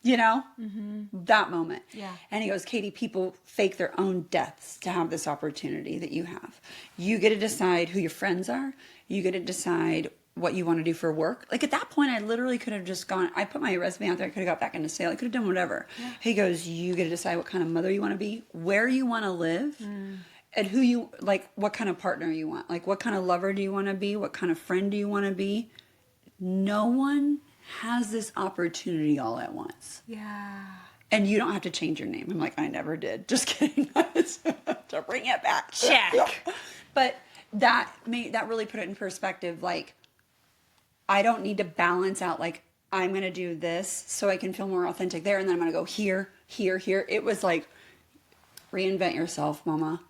That moment. Yeah. And he goes, Katie, people fake their own deaths to have this opportunity that you have. You get to decide who your friends are. You get to decide what you want to do for work. Like, at that point, I literally could have just gone, I put my resume out there. I could have got back into sales. I could have done whatever. Yeah. He goes, you get to decide what kind of mother you want to be, where you want to live, and who you, like, what kind of partner you want. Like, what kind of lover do you want to be? What kind of friend do you want to be? no one has this opportunity all at once. Yeah. And you don't have to change your name. I'm like, I never did. Just kidding. To bring it back. Check. But that really put it in perspective. Like, I don't need to balance out, like, I'm going to do this so I can feel more authentic there. And then I'm going to go here, here, here. It was like, reinvent yourself, mama.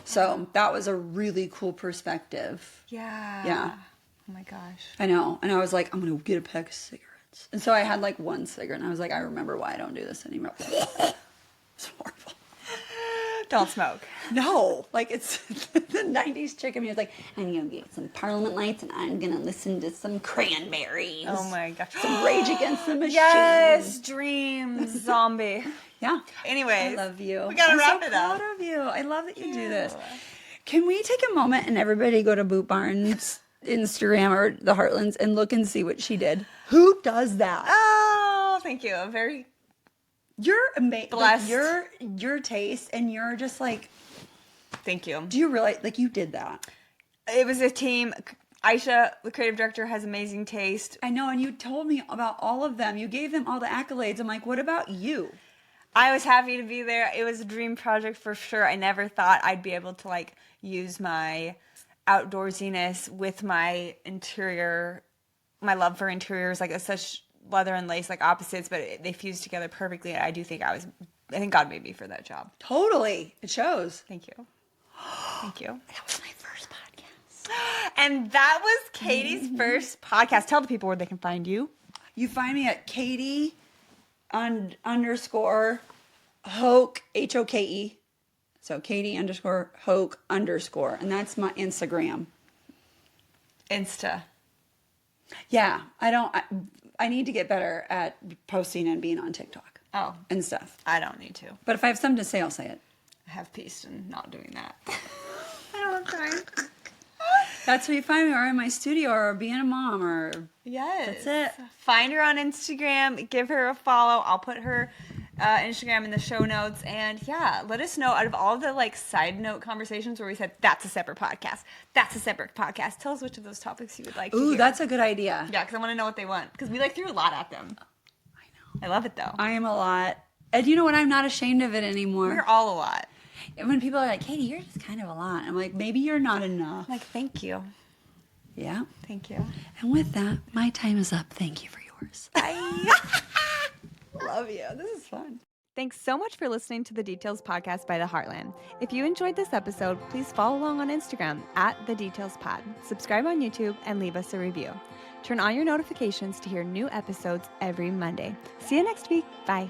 So that was a really cool perspective. Yeah. Yeah. Oh my gosh. I know. And I was like, I'm going to get a pack of cigarettes. And so I had like one cigarette and I was like, I remember why I don't do this anymore. It's horrible. Don't smoke. No. Like, it's the 90s chick in me was like, I'm going to get some Parliament Lights and I'm going to listen to some Cranberries. Oh my gosh. Some Rage Against the Machine. Yes. Dreams. Zombie. Yeah. Anyways. I love you. We got to wrap it I'm up. so proud of you. I love that you do this. Can we take a moment and everybody go to Boot Barn's Instagram or the Heartlands and look and see what she did? Who does that? Oh, thank you. Very You're amazing. blessed. Like, your taste, and you're just like, thank you. do you realize, like, you did that? It was a team. Aisha, the creative director, has amazing taste. I know, and you told me about all of them. You gave them all the accolades. I'm like, what about you? I was happy to be there. It was a dream project for sure. I never thought I'd be able to like use my outdoorsiness with my interior, my love for interiors, like such leather and lace, like opposites, but they fused together perfectly. I think God made me for that job. Totally. It shows. Thank you. Thank you. That was my first podcast. And that was Katie's first podcast. Tell the people where they can find you. You find me at Katie _ Hoke, Hoke. So Katie _ Hoke _ and that's my Instagram. Insta. Yeah, I need to get better at posting and being on TikTok. Oh. And stuff. I don't need to. But if I have something to say, I'll say it. I have peace in not doing that. I don't have time. That's where you find me, or in my studio, or being a mom, or Yes. that's it. Find her on Instagram. Give her a follow. I'll put her Instagram in the show notes. And yeah, let us know out of all the like side note conversations where we said, that's a separate podcast. That's a separate podcast. Tell us which of those topics you would like to Ooh, hear. that's a good idea. Yeah, because I want to know what they want. Because we like threw a lot at them. I know. I love it though. I am a lot. And you know what? I'm not ashamed of it anymore. We're all a lot. When people are like, Katie, you're just kind of a lot. I'm like, maybe you're not enough. I'm like, thank you. Yeah. Thank you. And with that, my time is up. Thank you for yours. Bye. Love you. This is fun. Thanks so much for listening to the Details Podcast by The Heartland. If you enjoyed this episode, please follow along on Instagram at The Details Pod, subscribe on YouTube, and leave us a review. Turn on your notifications to hear new episodes every Monday. See you next week. Bye.